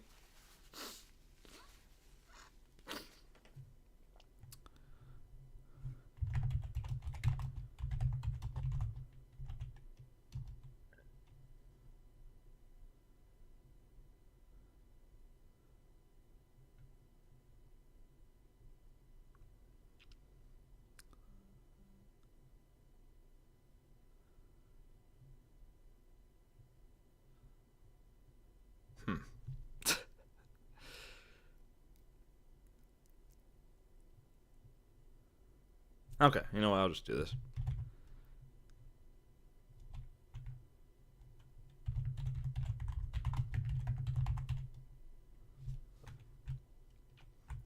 Okay, you know what? I'll just do this.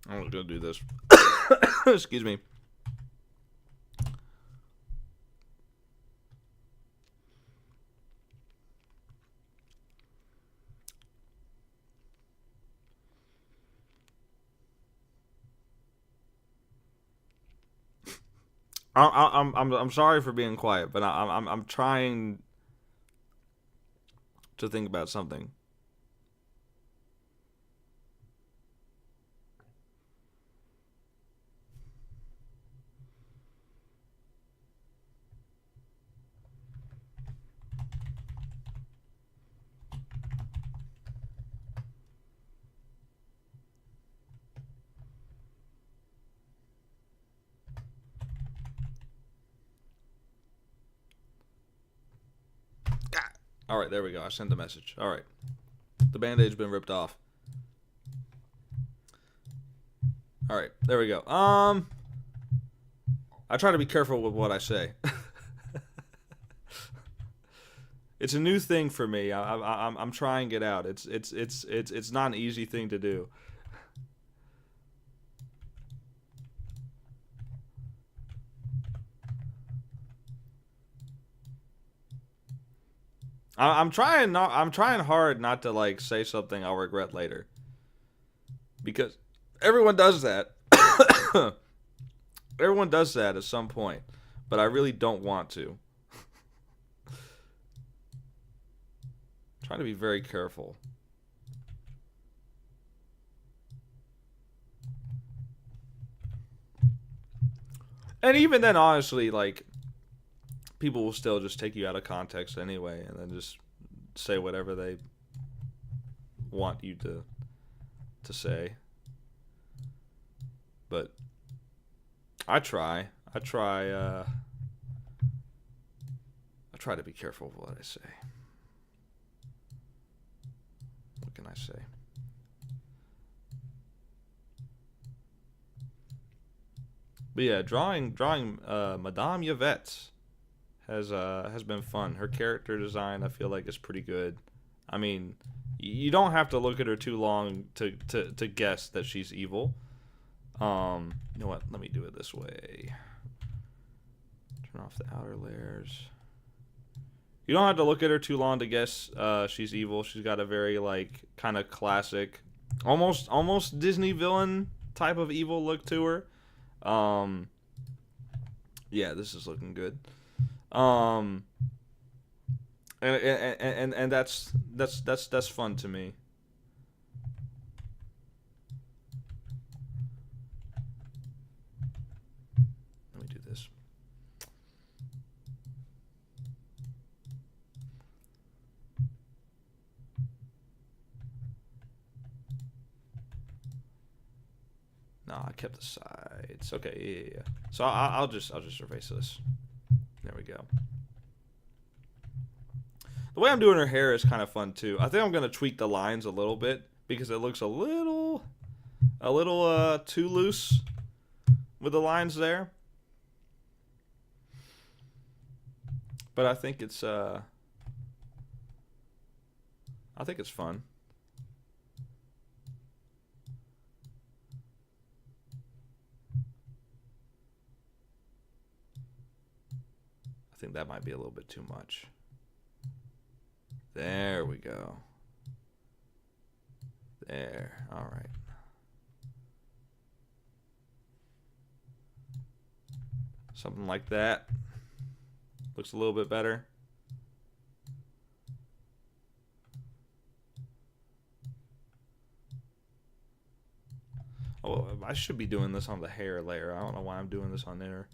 I'm just gonna do this. Excuse me. I'm sorry for being quiet, but I'm trying to think about something. All right, there we go. I sent the message. All right, the band-aid's been ripped off. All right, there we go. I try to be careful with what I say. It's a new thing for me. I'm trying it out. It's not an easy thing to do. I'm trying not. I'm trying hard not to like say something I'll regret later. Because everyone does that. Everyone does that at some point, but I really don't want to. I'm trying to be very careful. And even then, honestly, like, people will still just take you out of context anyway, and then just say whatever they want you to say. But I try. I try to be careful of what I say. What can I say? But yeah, drawing Madame Yvette has been fun. Her character design, I feel like, is pretty good. I mean, you don't have to look at her too long to guess that she's evil. You know what? Let me do it this way. Turn off the outer layers. You don't have to look at her too long to guess she's evil. She's got a very like kind of classic, almost Disney villain type of evil look to her. Yeah, this is looking good. And that's fun to me. Let me do this. No, I kept the sides. Okay, yeah. So I'll just erase this. There we go. The way I'm doing her hair is kind of fun too. I think I'm gonna tweak the lines a little bit because it looks a little too loose with the lines there. But I think it's fun. I think that might be a little bit too much. There we go. There. All right. Something like that. Looks a little bit better. Oh, I should be doing this on the hair layer. I don't know why I'm doing this on there.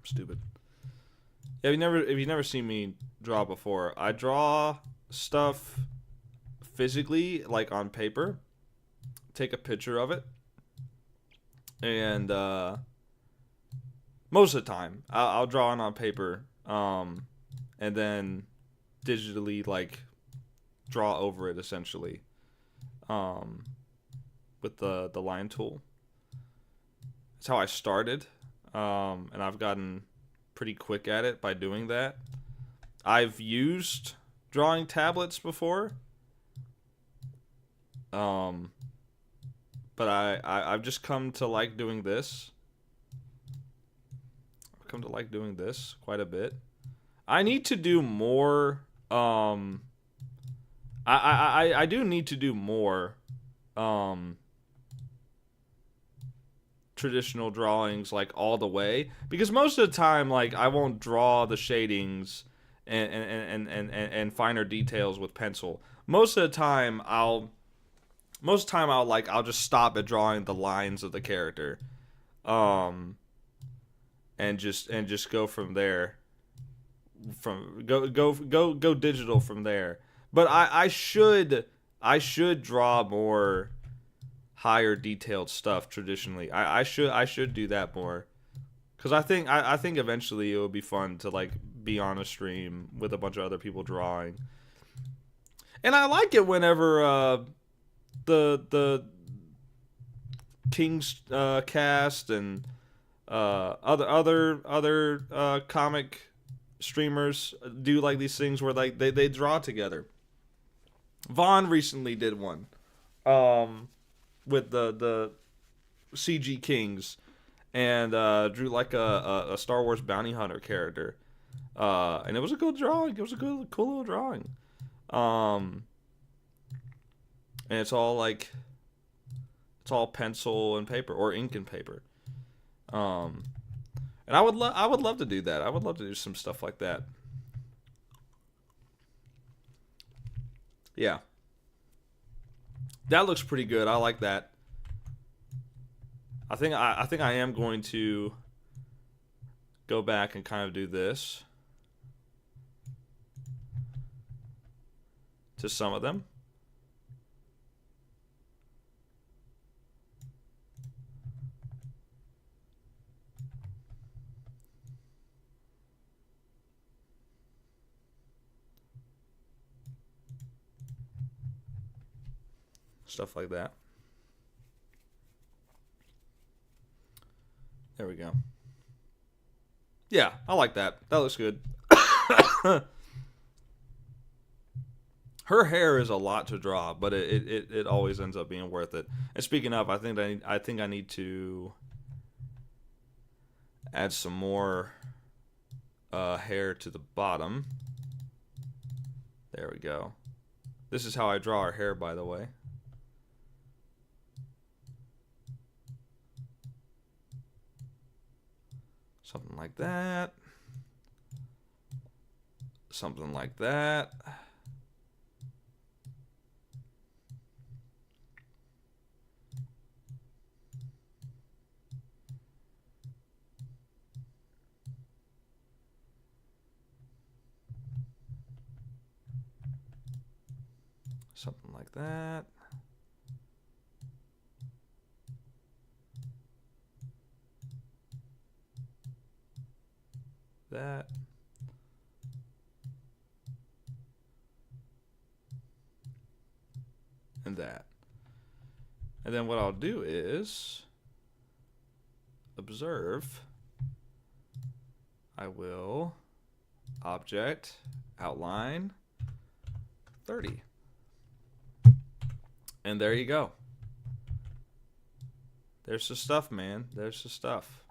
Stupid. Yeah, if you never seen me draw before, I draw stuff physically, like on paper. Take a picture of it, and most of the time I'll draw it on paper, and then digitally like draw over it essentially, with the line tool. That's how I started. And I've gotten pretty quick at it by doing that. I've used drawing tablets before. But I've just come to like doing this. I've come to like doing this quite a bit. I need to do more. I do need to do more. Traditional drawings like all the way, because most of the time like I won't draw the shadings and finer details with pencil. Most of the time I'll just stop at drawing the lines of the character, and just go from there. Go digital from there. But I should draw more higher detailed stuff traditionally. I should do that more, because I think eventually it would be fun to like be on a stream with a bunch of other people drawing. And I like it whenever the King's cast and other comic streamers do like these things where like they draw together. Vaughn recently did one with the CG Kings, and drew like a Star Wars bounty hunter character, and it was a good drawing. It was a cool little drawing. And it's all pencil and paper, or ink and paper. And I would love to do that. I would love to do some stuff like that. Yeah. That looks pretty good. I like that. I think I am going to go back and kind of do this to some of them. Stuff like that. There we go. Yeah, I like that. That looks good. Her hair is a lot to draw, but it always ends up being worth it. And speaking of, I think I need to add some more hair to the bottom. There we go. This is how I draw her hair, by the way. Something like that. Something like that. Something like that. That. And that. And then what I'll do is observe. I will object outline 30. And there you go. There's the stuff, man. There's the stuff.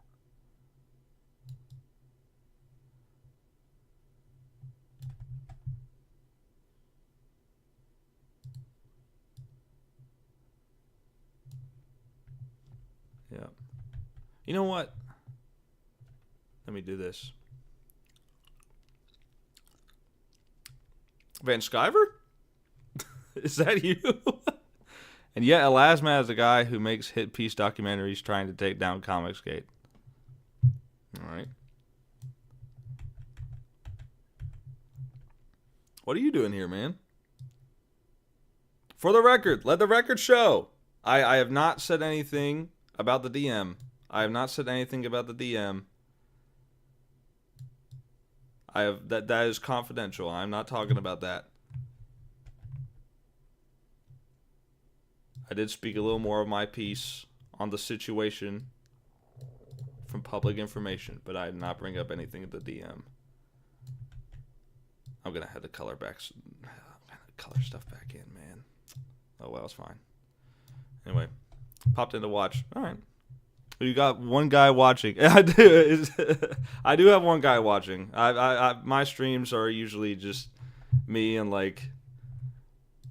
Yeah. You know what? Let me do this. Van Sciver? Is that you? And yet, Elasma is a guy who makes hit piece documentaries trying to take down Comicsgate. Alright. What are you doing here, man? For the record, let the record show. I have not said anything about the DM. I have not said anything about the DM. That is confidential. I'm not talking about that. I did speak a little more of my piece on the situation from public information, but I did not bring up anything in the DM. I'm gonna have to color stuff back in, man. Oh well, it's fine. Anyway, popped in to watch. All right, you got one guy watching. I do. I do have one guy watching. My streams are usually just me and like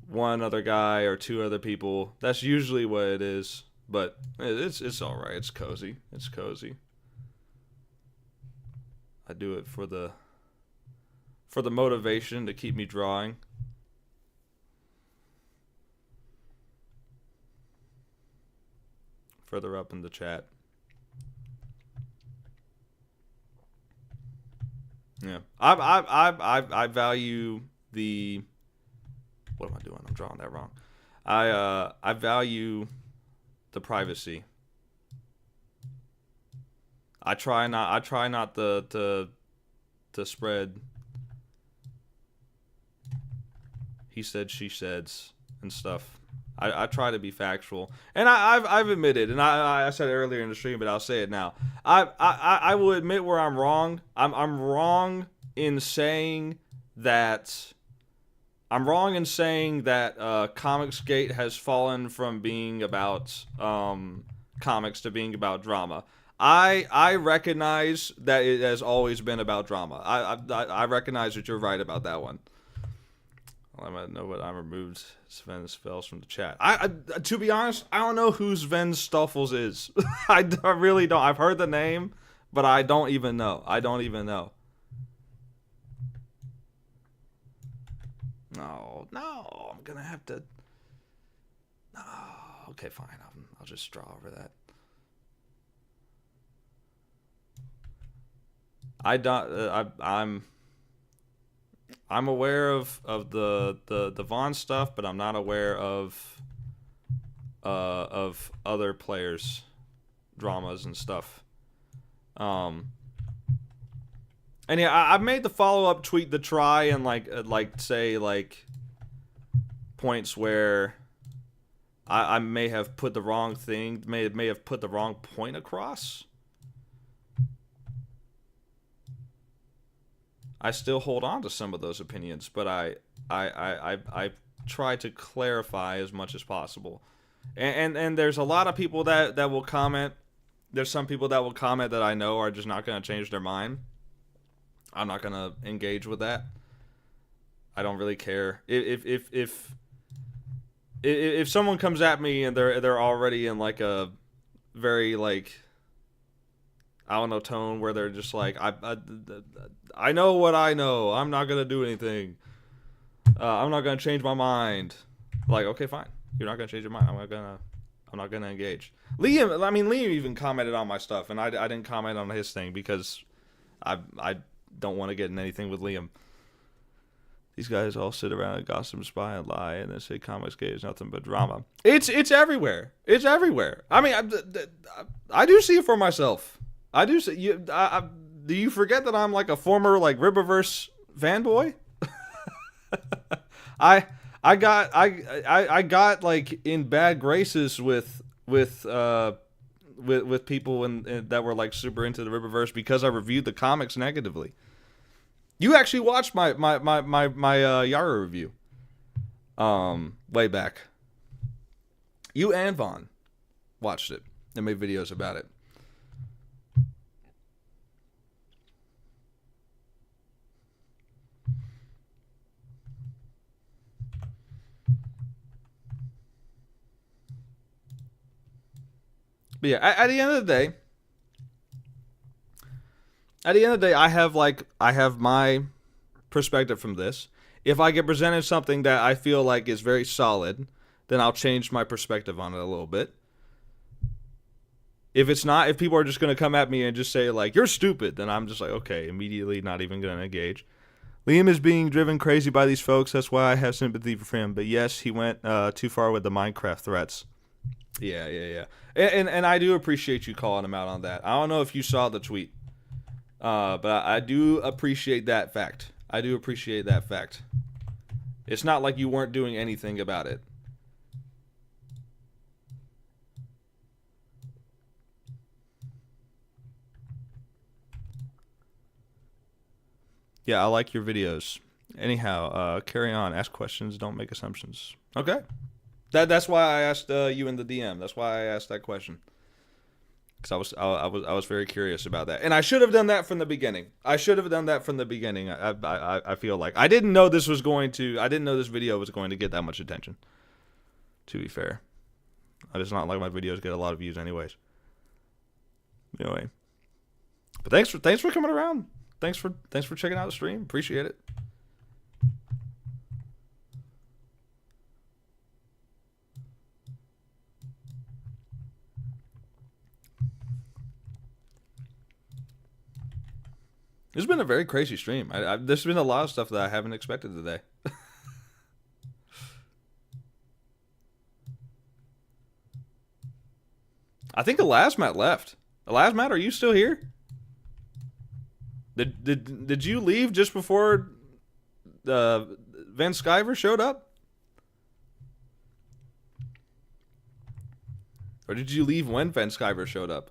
one other guy or two other people. That's usually what it is. But it's all right. It's cozy. It's cozy. I do it for the motivation to keep me drawing. Further up in the chat. Yeah, I value the. What am I doing? I'm drawing that wrong. I value the privacy. I try not to spread he said, she said's and stuff. I try to be factual, and I've admitted, and I said it earlier in the stream, but I'll say it now. I will admit where I'm wrong. I'm wrong in saying that. I'm wrong in saying that Comicsgate has fallen from being about comics to being about drama. I recognize that it has always been about drama. I recognize that you're right about that one. Well, I might know what I removed Sven spells from the chat. To be honest, I don't know who Sven Stoffels is. I really don't. I've heard the name, but I don't even know. No, I'm gonna have to. No, okay, fine. I'll just draw over that. I'm aware of the Vaughn stuff, but I'm not aware of other players' dramas and stuff. And yeah, I've made the follow-up tweet to try and say points where I may have put the wrong thing, may have put the wrong point across. I still hold on to some of those opinions, but I try to clarify as much as possible. And there's a lot of people that will comment. There's some people that will comment that I know are just not going to change their mind. I'm not going to engage with that. I don't really care. If someone comes at me and they're already in like a very like, I don't know, tone where they're just like, I know what I know. I'm not going to do anything. I'm not going to change my mind. Like, okay, fine. You're not going to change your mind. I'm not going to engage. Liam even commented on my stuff, and I didn't comment on his thing because I don't want to get in anything with Liam. These guys all sit around and gossip, spy, and lie, and they say Comicsgate is nothing but drama. It's everywhere. It's everywhere. I mean, I do see it for myself. I do see you. Do you forget that I'm like a former like Ribberverse fanboy? I got like in bad graces with people and that were like super into the Ribberverse because I reviewed the comics negatively. You actually watched my Yara review way back. You and Vaughn watched it and made videos about it. But yeah, at the end of the day, I have my perspective from this. If I get presented something that I feel like is very solid, then I'll change my perspective on it a little bit. If it's not, if people are just going to come at me and just say like, you're stupid, then I'm just like, okay, immediately not even going to engage. Liam is being driven crazy by these folks. That's why I have sympathy for him. But yes, he went too far with the Minecraft threats. Yeah. And I do appreciate you calling him out on that. I don't know if you saw the tweet, but I do appreciate that fact. It's not like you weren't doing anything about it. Yeah, I like your videos. Anyhow, carry on. Ask questions. Don't make assumptions. Okay. That's why I asked you in the DM. That's why I asked that question. Because I was very curious about that, and I should have done that from the beginning. I feel like I didn't know this was going to. I didn't know this video was going to get that much attention. To be fair, it's not like my videos get a lot of views, anyways. Anyway, but thanks for coming around. Thanks for checking out the stream. Appreciate it. It's been a very crazy stream. There's been a lot of stuff that I haven't expected today. I think Elasmat left. Elasmat, are you still here? Did you leave just before Van Skyver showed up? Or did you leave when Van Skyver showed up?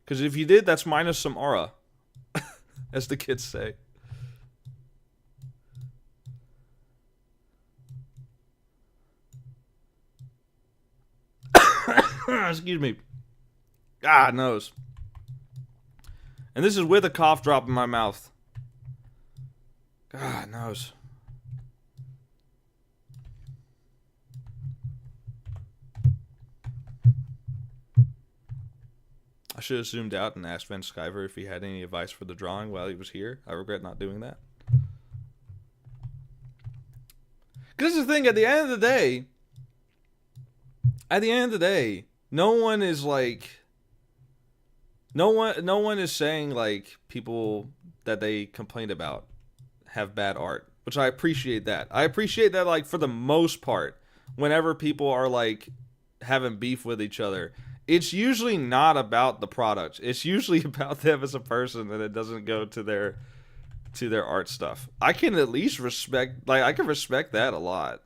Because if you did, that's minus some aura. As the kids say. Excuse me. God knows. And this is with a cough drop in my mouth. God knows. I should have zoomed out and asked Van Skyver if he had any advice for the drawing while he was here. I regret not doing that. Because the thing, at the end of the day, no one is like, no one is saying like people that they complained about have bad art, which I appreciate that. I appreciate that, like, for the most part, whenever people are like having beef with each other, it's usually not about the product. It's usually about them as a person, and it doesn't go to their art stuff. I can at least respect, like, I can respect that a lot.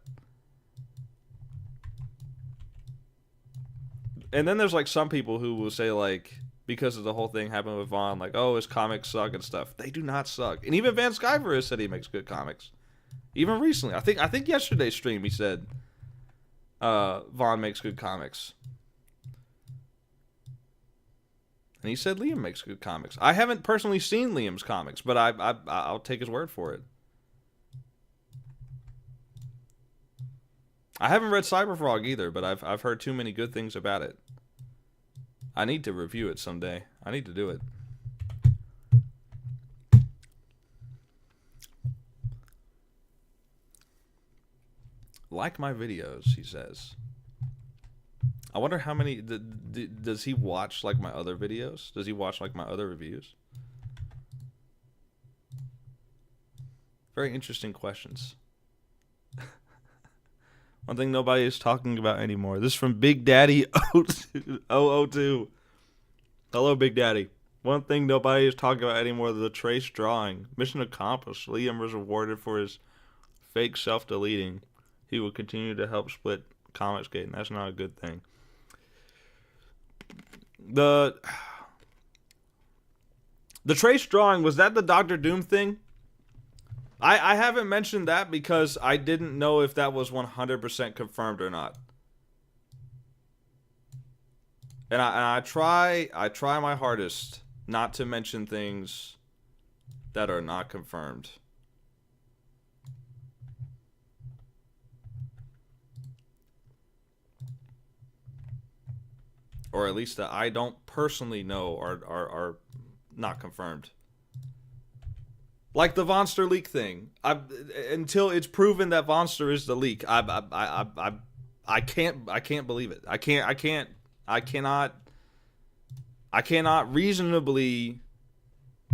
And then there's like some people who will say, like, because of the whole thing happened with Vaughn, like, oh, his comics suck and stuff. They do not suck. And even Van Skyver has said he makes good comics. Even recently, I think yesterday's stream he said Vaughn makes good comics. And he said Liam makes good comics. I haven't personally seen Liam's comics, but I'll take his word for it. I haven't read Cyberfrog either, but I've heard too many good things about it. I need to review it someday. I need to do it. Like my videos, he says. I wonder how many... does he watch, like, my other videos? Does he watch, like, my other reviews? Very interesting questions. One thing nobody is talking about anymore. This is from Big Daddy 002. Hello, Big Daddy. One thing nobody is talking about anymore, the trace drawing. Mission accomplished. Liam was rewarded for his fake self-deleting. He will continue to help split Comicsgate, and that's not a good thing. The trace drawing, was that the Doctor Doom thing? I haven't mentioned that because I didn't know if that was 100% confirmed or not. And I try my hardest not to mention things that are not confirmed. Or at least that I don't personally know are not confirmed. Like the Vonster leak thing. Until it's proven that Vonster is the leak, I can't believe it. I cannot reasonably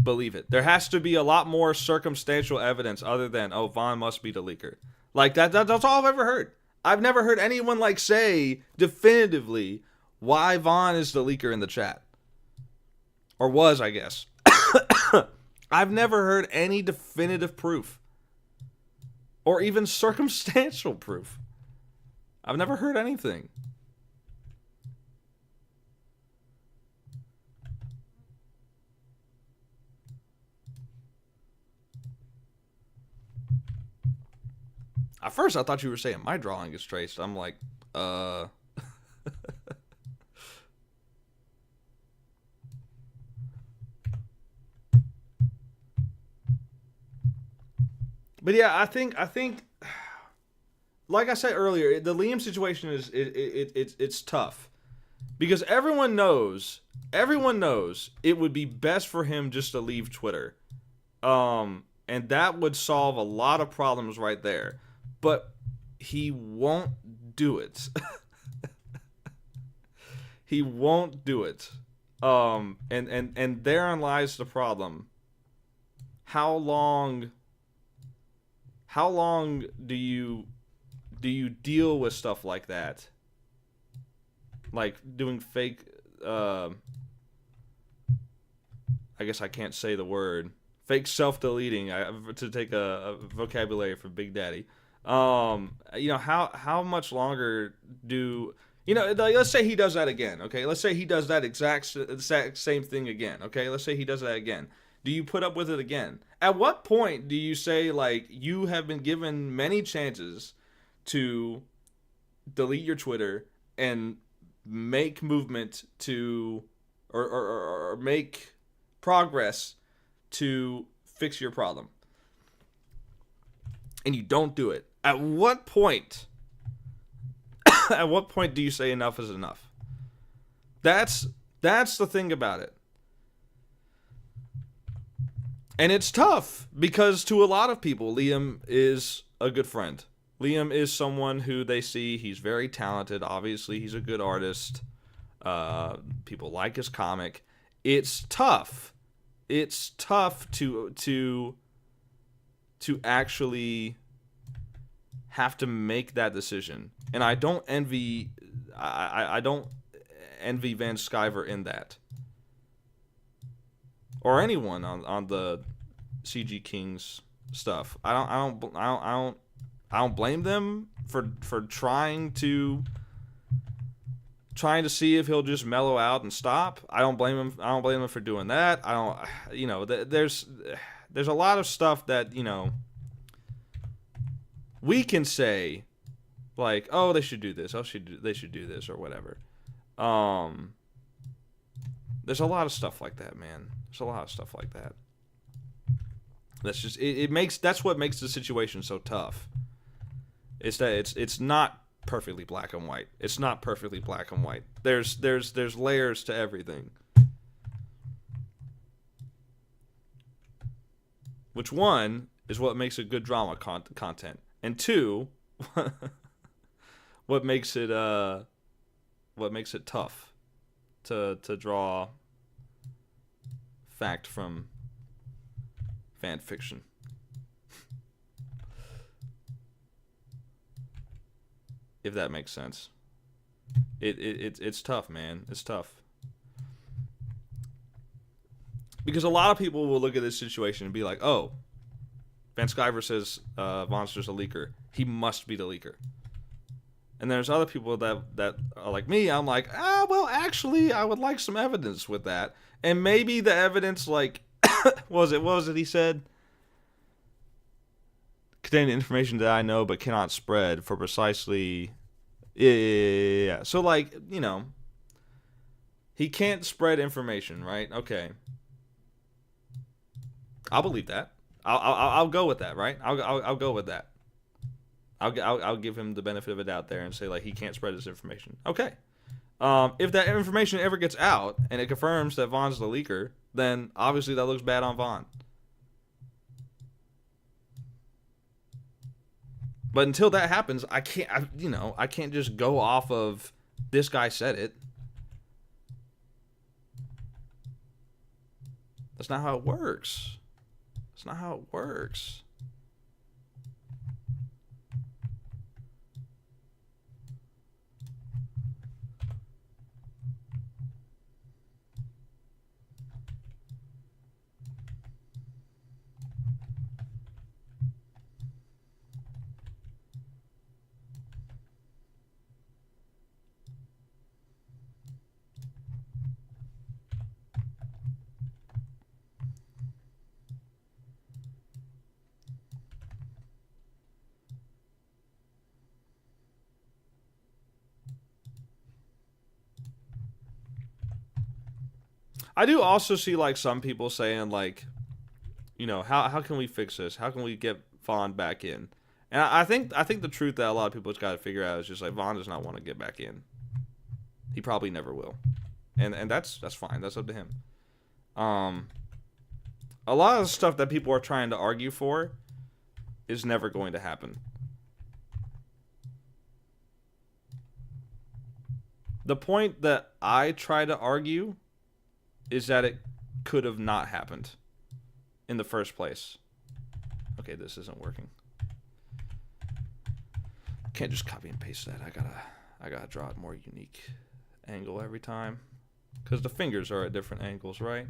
believe it. There has to be a lot more circumstantial evidence other than, oh, Vaughn must be the leaker. Like that's all I've ever heard. I've never heard anyone like say definitively why Vaughn is the leaker in the chat. Or was, I guess. I've never heard any definitive proof. Or even circumstantial proof. I've never heard anything. At first, I thought you were saying my drawing is traced. I'm like, But yeah, I think, like I said earlier, the Liam situation is it's tough because everyone knows it would be best for him just to leave Twitter, and that would solve a lot of problems right there. But he won't do it. He won't do it. And therein lies the problem. How long? How long do you deal with stuff like that? Like doing fake. I guess I can't say the word. Fake self-deleting. To take a vocabulary for Big Daddy. How much longer do let's say he does that again, okay? Let's say he does that exact same thing again, okay? Let's say he does that again. Do you put up with it again? At what point do you say, like, you have been given many chances to delete your Twitter and make movement to, or make progress to fix your problem, and you don't do it? At what point? At what point do you say enough is enough? That's the thing about it. And it's tough because to a lot of people, Liam is a good friend. Liam is someone who they see, he's very talented. Obviously, he's a good artist. People like his comic. It's tough. It's tough to actually have to make that decision. And I don't envy Van Sciver in that. Or anyone on the CG Kings stuff. I don't blame them for trying to see if he'll just mellow out and stop. I don't blame him for doing that. There's a lot of stuff that, we can say, like, oh, they should do this. They should do this or whatever. There's a lot of stuff like that, man. There's a lot of stuff like that. That's just that's what makes the situation so tough. It's that it's not perfectly black and white. It's not perfectly black and white. There's layers to everything. Which, one, is what makes a good drama content, and two, what makes it tough to draw fact from fan fiction. If that makes sense. It's tough, man. It's tough. Because a lot of people will look at this situation and be like, oh, Van Sciver says Monster's a leaker. He must be the leaker. And there's other people that are like me. I'm like, well, actually, I would like some evidence with that. And maybe the evidence, like, what was it he said? Containing information that I know but cannot spread for precisely... Yeah. So, like, he can't spread information, right? Okay. I'll believe that. I'll go with that, right? I'll go with that. I'll give him the benefit of a doubt there and say, like, he can't spread this information. Okay. If that information ever gets out and it confirms that Vaughn's the leaker, then obviously that looks bad on Vaughn. But until that happens, I can't just go off of this guy said it. That's not how it works. That's not how it works. I do also see like some people saying like, you know, how can we fix this? How can we get Vaughn back in? And I think the truth that a lot of people just got to figure out is just like Vaughn does not want to get back in. He probably never will, and that's fine. That's up to him. A lot of the stuff that people are trying to argue for is never going to happen. The point that I try to argue is that it could have not happened in the first place. Okay, this isn't working. Can't just copy and paste that. I gotta draw a more unique angle every time, because the fingers are at different angles, right?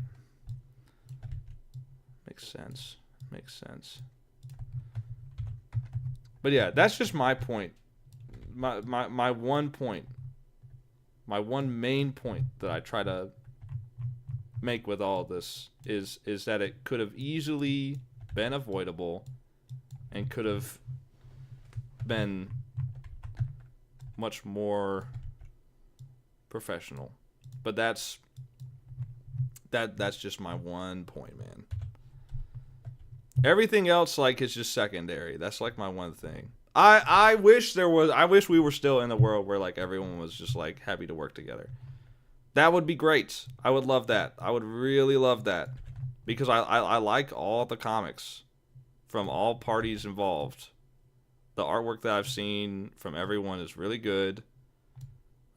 Makes sense. Makes sense. But yeah, that's just my point. My one point. My one main point that I try to make with all this is that it could have easily been avoidable and could have been much more professional. But that's just my one point, man. Everything else like is just secondary. That's like my one thing. I wish we were still in a world where like everyone was just like happy to work together. That would be great. I would love that. I would really love that. Because I like all the comics from all parties involved. The artwork that I've seen from everyone is really good.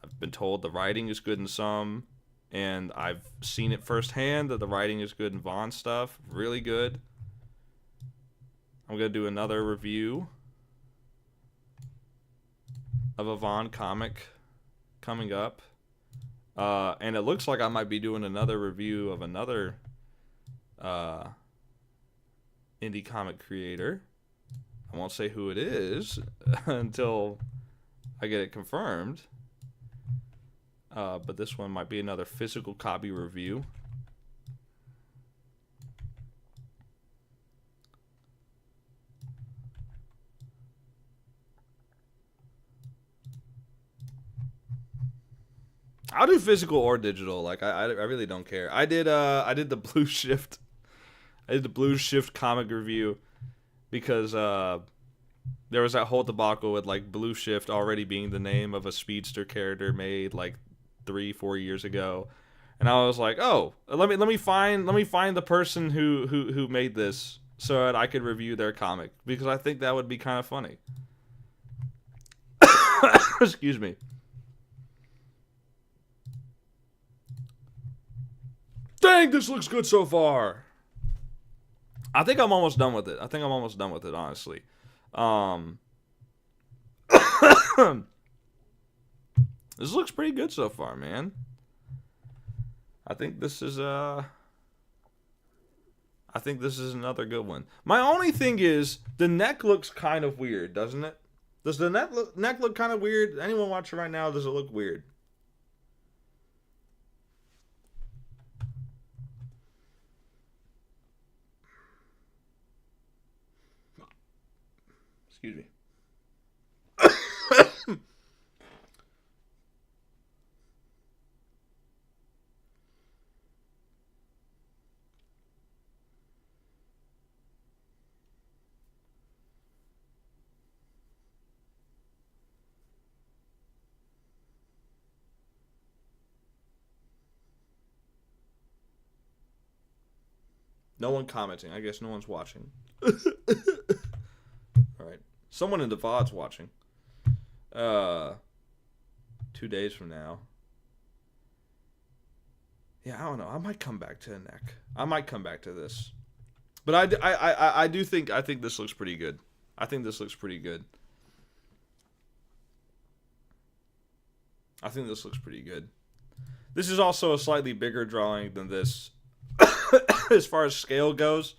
I've been told the writing is good in some, and I've seen it firsthand that the writing is good in Vaughn's stuff. Really good. I'm going to do another review of a Vaughn comic coming up. And it looks like I might be doing another review of another indie comic creator. I won't say who it is until I get it confirmed. But this one might be another physical copy review. I'll do physical or digital. Like I really don't care. I did the Blue Shift. I did the Blue Shift comic review because there was that whole debacle with like Blue Shift already being the name of a speedster character made like 3-4 years ago, and I was like, oh, let me find the person who made this so that I could review their comic, because I think that would be kind of funny. Excuse me. Dang, this looks good so far. I think I'm almost done with it. Honestly. This looks pretty good so far, man. I think this is another good one. My only thing is the neck looks kind of weird, doesn't it? Does the neck look kind of weird? Anyone watching right now, does it look weird? Excuse me. No one commenting. I guess no one's watching. Alright. Someone in the VOD's watching. 2 days from now. Yeah, I don't know. I might come back to the neck. I might come back to this. But I think this looks pretty good. I think this looks pretty good. This is also a slightly bigger drawing than this. As far as scale goes,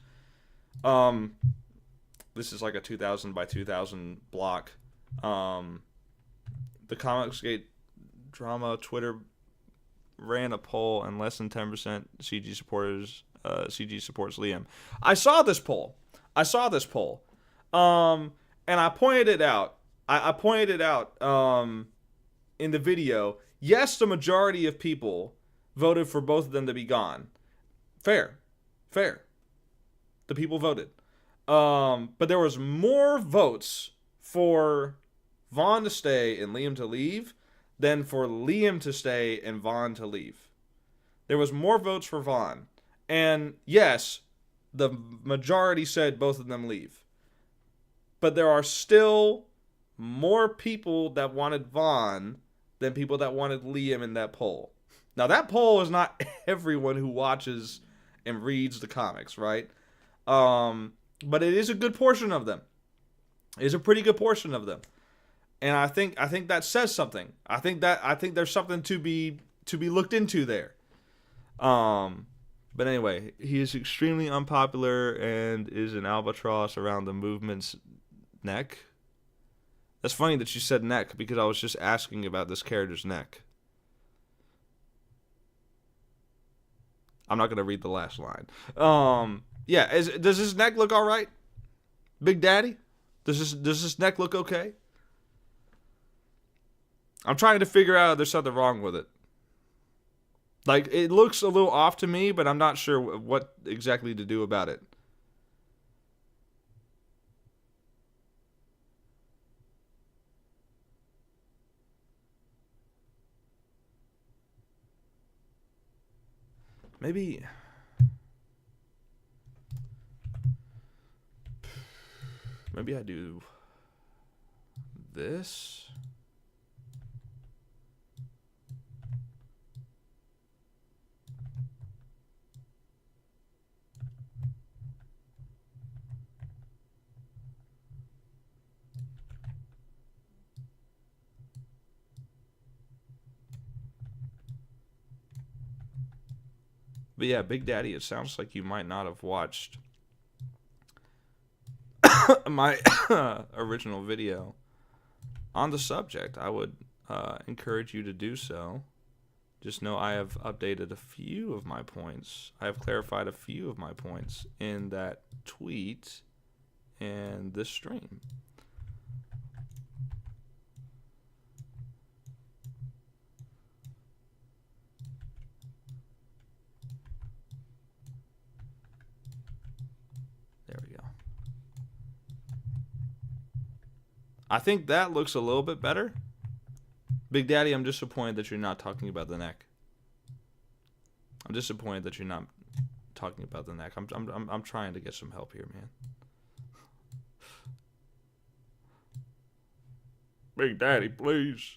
this is like a 2000 by 2000 block. The Comicsgate Drama Twitter ran a poll, and less than 10% CG supporters CG supports Liam. I saw this poll, and I pointed it out. I pointed it out in the video. Yes, the majority of people voted for both of them to be gone. Fair. Fair. The people voted. But there was more votes for Vaughn to stay and Liam to leave than for Liam to stay and Vaughn to leave. There was more votes for Vaughn. And yes, the majority said both of them leave. But there are still more people that wanted Vaughn than people that wanted Liam in that poll. Now, that poll is not everyone who watches and reads the comics, right? But it is a good portion of them. It is a pretty good portion of them. And I think that says something. I think there's something to be looked into there. But anyway, he is extremely unpopular and is an albatross around the movement's neck. That's funny that you said neck because I was just asking about this character's neck. I'm not gonna read the last line. Yeah, does his neck look all right, Big Daddy? Does his neck look okay? I'm trying to figure out if there's something wrong with it. Like, it looks a little off to me, but I'm not sure what exactly to do about it. Maybe I do this. But yeah, Big Daddy, it sounds like you might not have watched my original video on the subject. I would encourage you to do so. Just know I have updated a few of my points. I have clarified a few of my points in that tweet and this stream. There we go. I think that looks a little bit better. Big Daddy, I'm disappointed that you're not talking about the neck. I'm disappointed that you're not talking about the neck. I'm trying to get some help here, man. Big Daddy, please.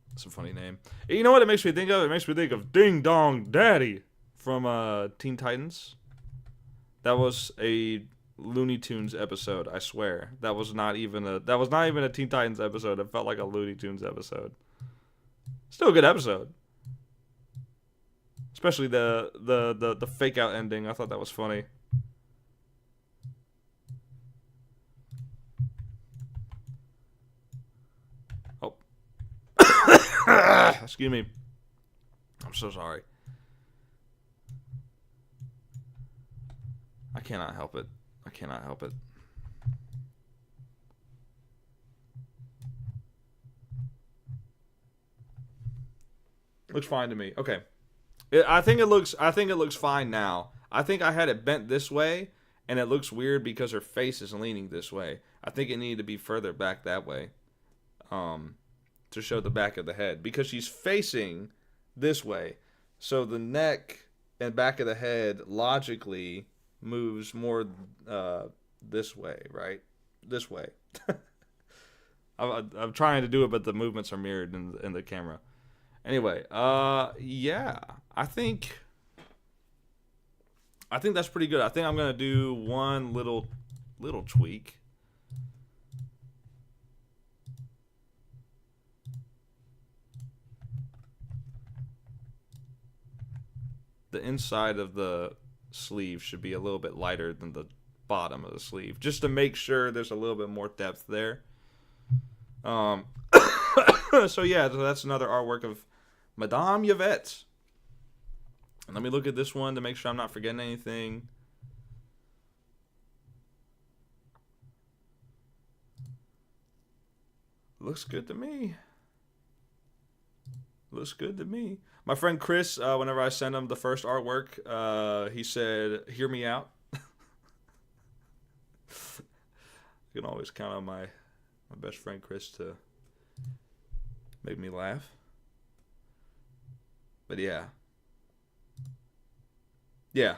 That's a funny name. You know what it makes me think of? It makes me think of Ding Dong Daddy from Teen Titans. That was a Looney Tunes episode, I swear. That was not even a Teen Titans episode. It felt like a Looney Tunes episode. Still a good episode. Especially the fake out ending. I thought that was funny. Oh. Excuse me. I'm so sorry. I cannot help it. I cannot help it. Looks fine to me. Okay. I think it looks fine now. I think I had it bent this way and it looks weird because her face is leaning this way. I think it needed to be further back that way. To show the back of the head because she's facing this way. So the neck and back of the head logically moves more this way, right? This way. I'm trying to do it, but the movements are mirrored in the camera. Anyway, yeah, I think that's pretty good. I think I'm gonna do one little tweak. The inside of the sleeve should be a little bit lighter than the bottom of the sleeve, just to make sure there's a little bit more depth there. So yeah, so that's another artwork of Madame Yvette. And let me look at this one to make sure I'm not forgetting anything. Looks good to me. Looks good to me. My friend Chris, whenever I sent him the first artwork, he said, "Hear me out." You can always count on my best friend Chris to make me laugh. But yeah, yeah.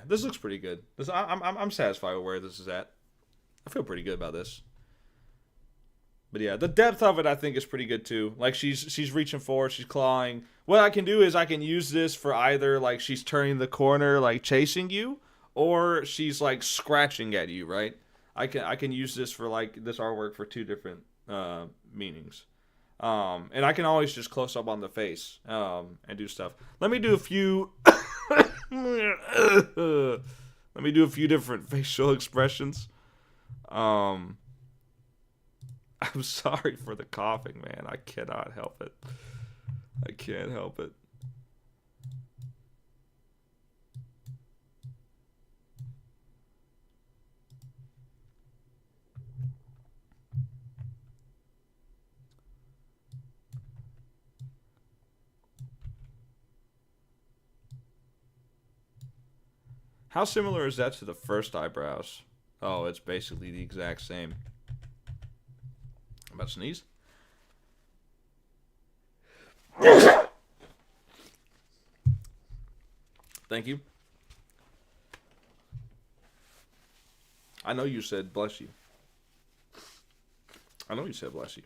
This looks pretty good. I'm satisfied with where this is at. I feel pretty good about this. But yeah, the depth of it I think is pretty good too. Like she's reaching forward, she's clawing. What I can do is I can use this for either like she's turning the corner, like chasing you, or she's like scratching at you, right? I can use this for like this artwork for two different meanings. And I can always just close up on the face and do stuff. Let me do a few. Let me do a few different facial expressions. Um, I'm sorry for the coughing, man. I cannot help it. I can't help it. How similar is that to the first eyebrows? Oh, it's basically the exact same. I'm about to sneeze. Thank you. I know you said bless you. I know you said bless you.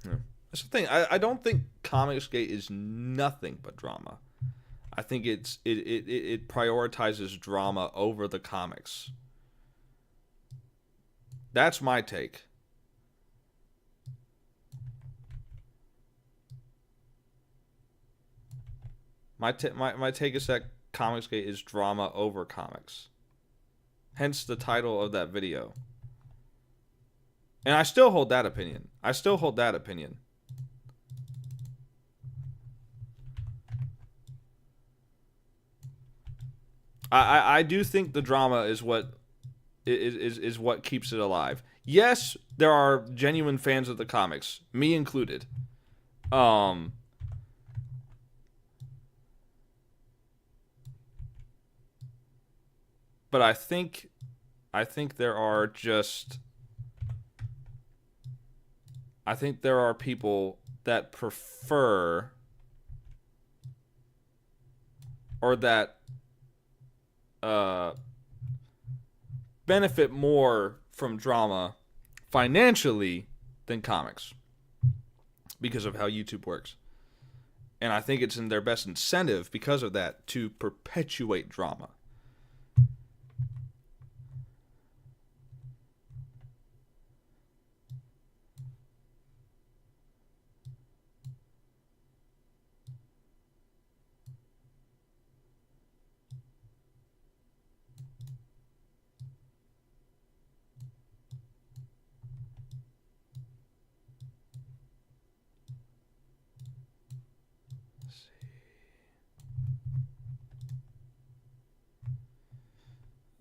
Yeah. That's the thing. I don't think Comicsgate is nothing but drama. I think it prioritizes drama over the comics. That's my take. My take is that Comicsgate is drama over comics. Hence the title of that video. And I still hold that opinion. I do think the drama is what keeps it alive. Yes, there are genuine fans of the comics, me included. But I think there are just I think there are people that prefer or that benefit more from drama financially than comics because of how YouTube works. And I think it's in their best incentive because of that to perpetuate drama.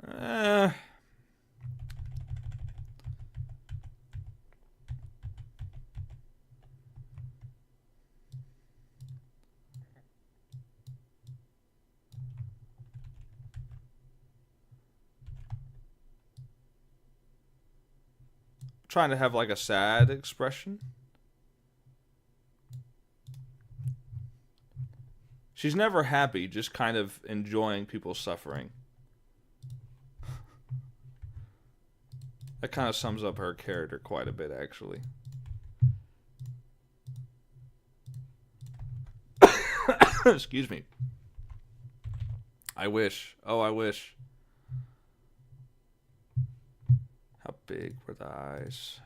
Uh, Trying to have like a sad expression. She's never happy, just kind of enjoying people's suffering. That kind of sums up her character quite a bit, actually. Excuse me. I wish. Oh, I wish. How big were the eyes?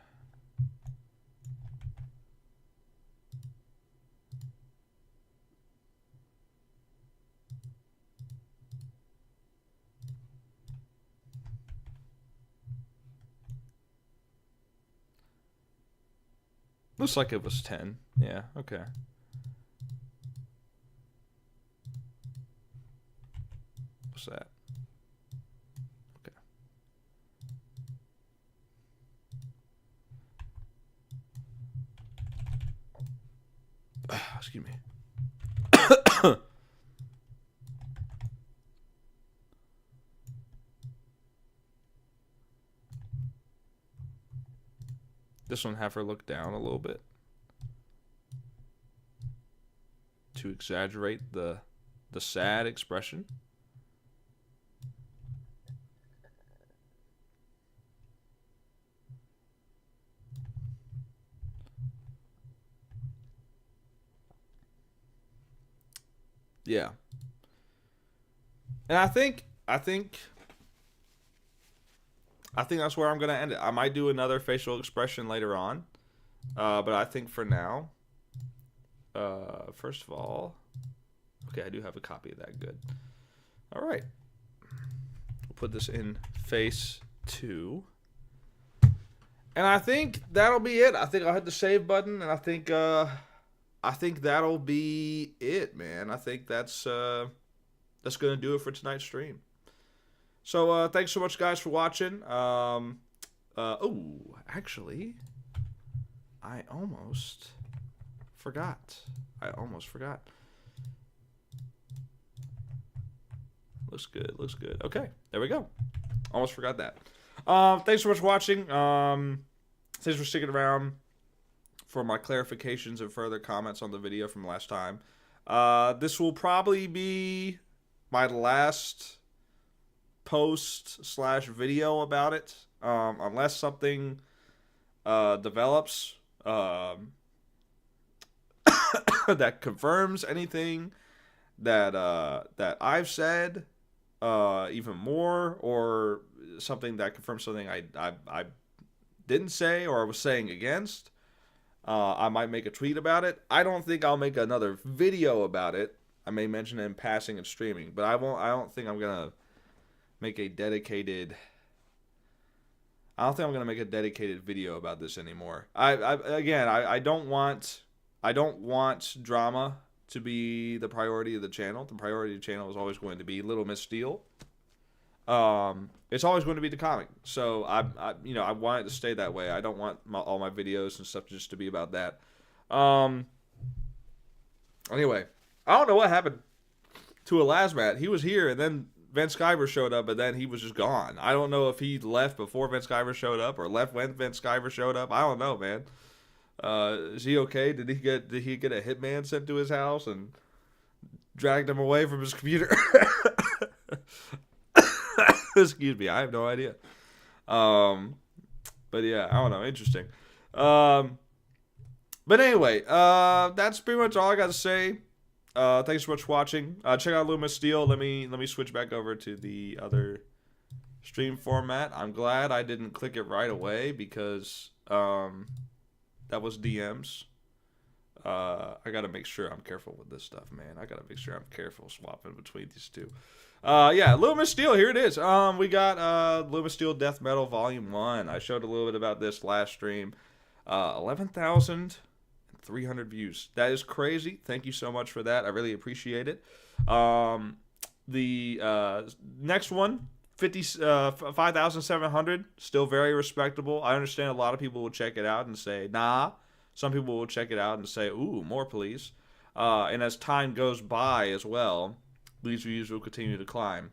Looks like it was 10. Yeah, okay. What's that? Okay. Excuse me. This one, have her look down a little bit to exaggerate the sad expression. Yeah. And I think that's where I'm gonna end it. I might do another facial expression later on, but I think for now, first of all, okay, I do have a copy of that. Good. All right, we'll put this in phase 2, and I think that'll be it. I think I'll hit the save button, and I think that'll be it, man. I think that's gonna do it for tonight's stream. So thanks so much, guys, for watching. Actually, I almost forgot. Looks good. Okay, there we go. Almost forgot that. Thanks so much for watching. Thanks for sticking around for my clarifications and further comments on the video from last time. This will probably be my last post/video about it, unless something develops that confirms anything that I've said even more, or something that confirms something I didn't say or I was saying against. I might make a tweet about it. I don't think I'll make another video about it. I may mention it in passing and streaming, but I don't think I'm gonna make a dedicated video about this anymore. I don't want drama to be the priority of the channel. The priority of the channel is always going to be Little Miss Steel. It's always going to be the comic. So I want it to stay that way. I don't want all my videos and stuff just to be about that. Anyway, I don't know what happened to Elasmat. He was here, and then Vince Skyver showed up, but then he was just gone. I don't know if he left before Vince Skyver showed up or left when Vince Skyver showed up. I don't know, man. Is he okay? Did he get a hitman sent to his house and dragged him away from his computer? Excuse me, I have no idea. But yeah, I don't know. Interesting. But anyway, that's pretty much all I got to say. Thanks so much for watching. Check out Little Miss Steel. Let me switch back over to the other stream format. I'm glad I didn't click it right away because that was DMs. I gotta make sure I'm careful with this stuff, man. I gotta make sure I'm careful swapping between these two. Yeah, Little Miss Steel, here it is. We got Little Miss Steel Death Metal Volume 1. I showed a little bit about this last stream. 11,300 views. That is crazy. Thank you so much for that. I really appreciate it. The next one, 5,700, still very respectable. I understand a lot of people will check it out and say, nah. Some people will check it out and say, ooh, more please. And as time goes by as well, these views will continue to climb.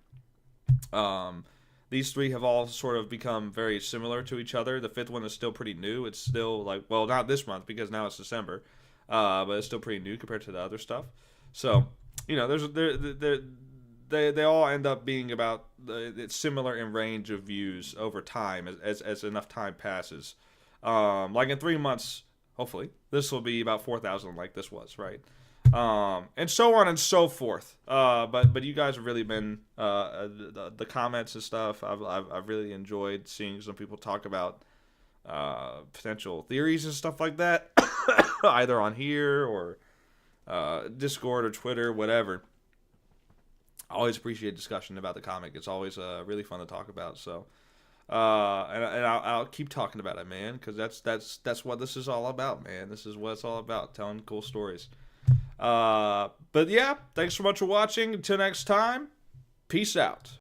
These three have all sort of become very similar to each other. The fifth one is still pretty new. It's still like, well, not this month because now it's December, but it's still pretty new compared to the other stuff. So, they all end up being about it's similar in range of views over time as enough time passes. Like in 3 months, hopefully, this will be about 4,000 like this was, right? And so on and so forth. But you guys have really been the comments and stuff. I've really enjoyed seeing some people talk about potential theories and stuff like that, either on here or Discord or Twitter, whatever. I always appreciate discussion about the comic. It's always really fun to talk about. So And I'll keep talking about it, man, because that's what this is all about, man. This is what it's all about, telling cool stories. But yeah, thanks so much for watching. Until next time, peace out.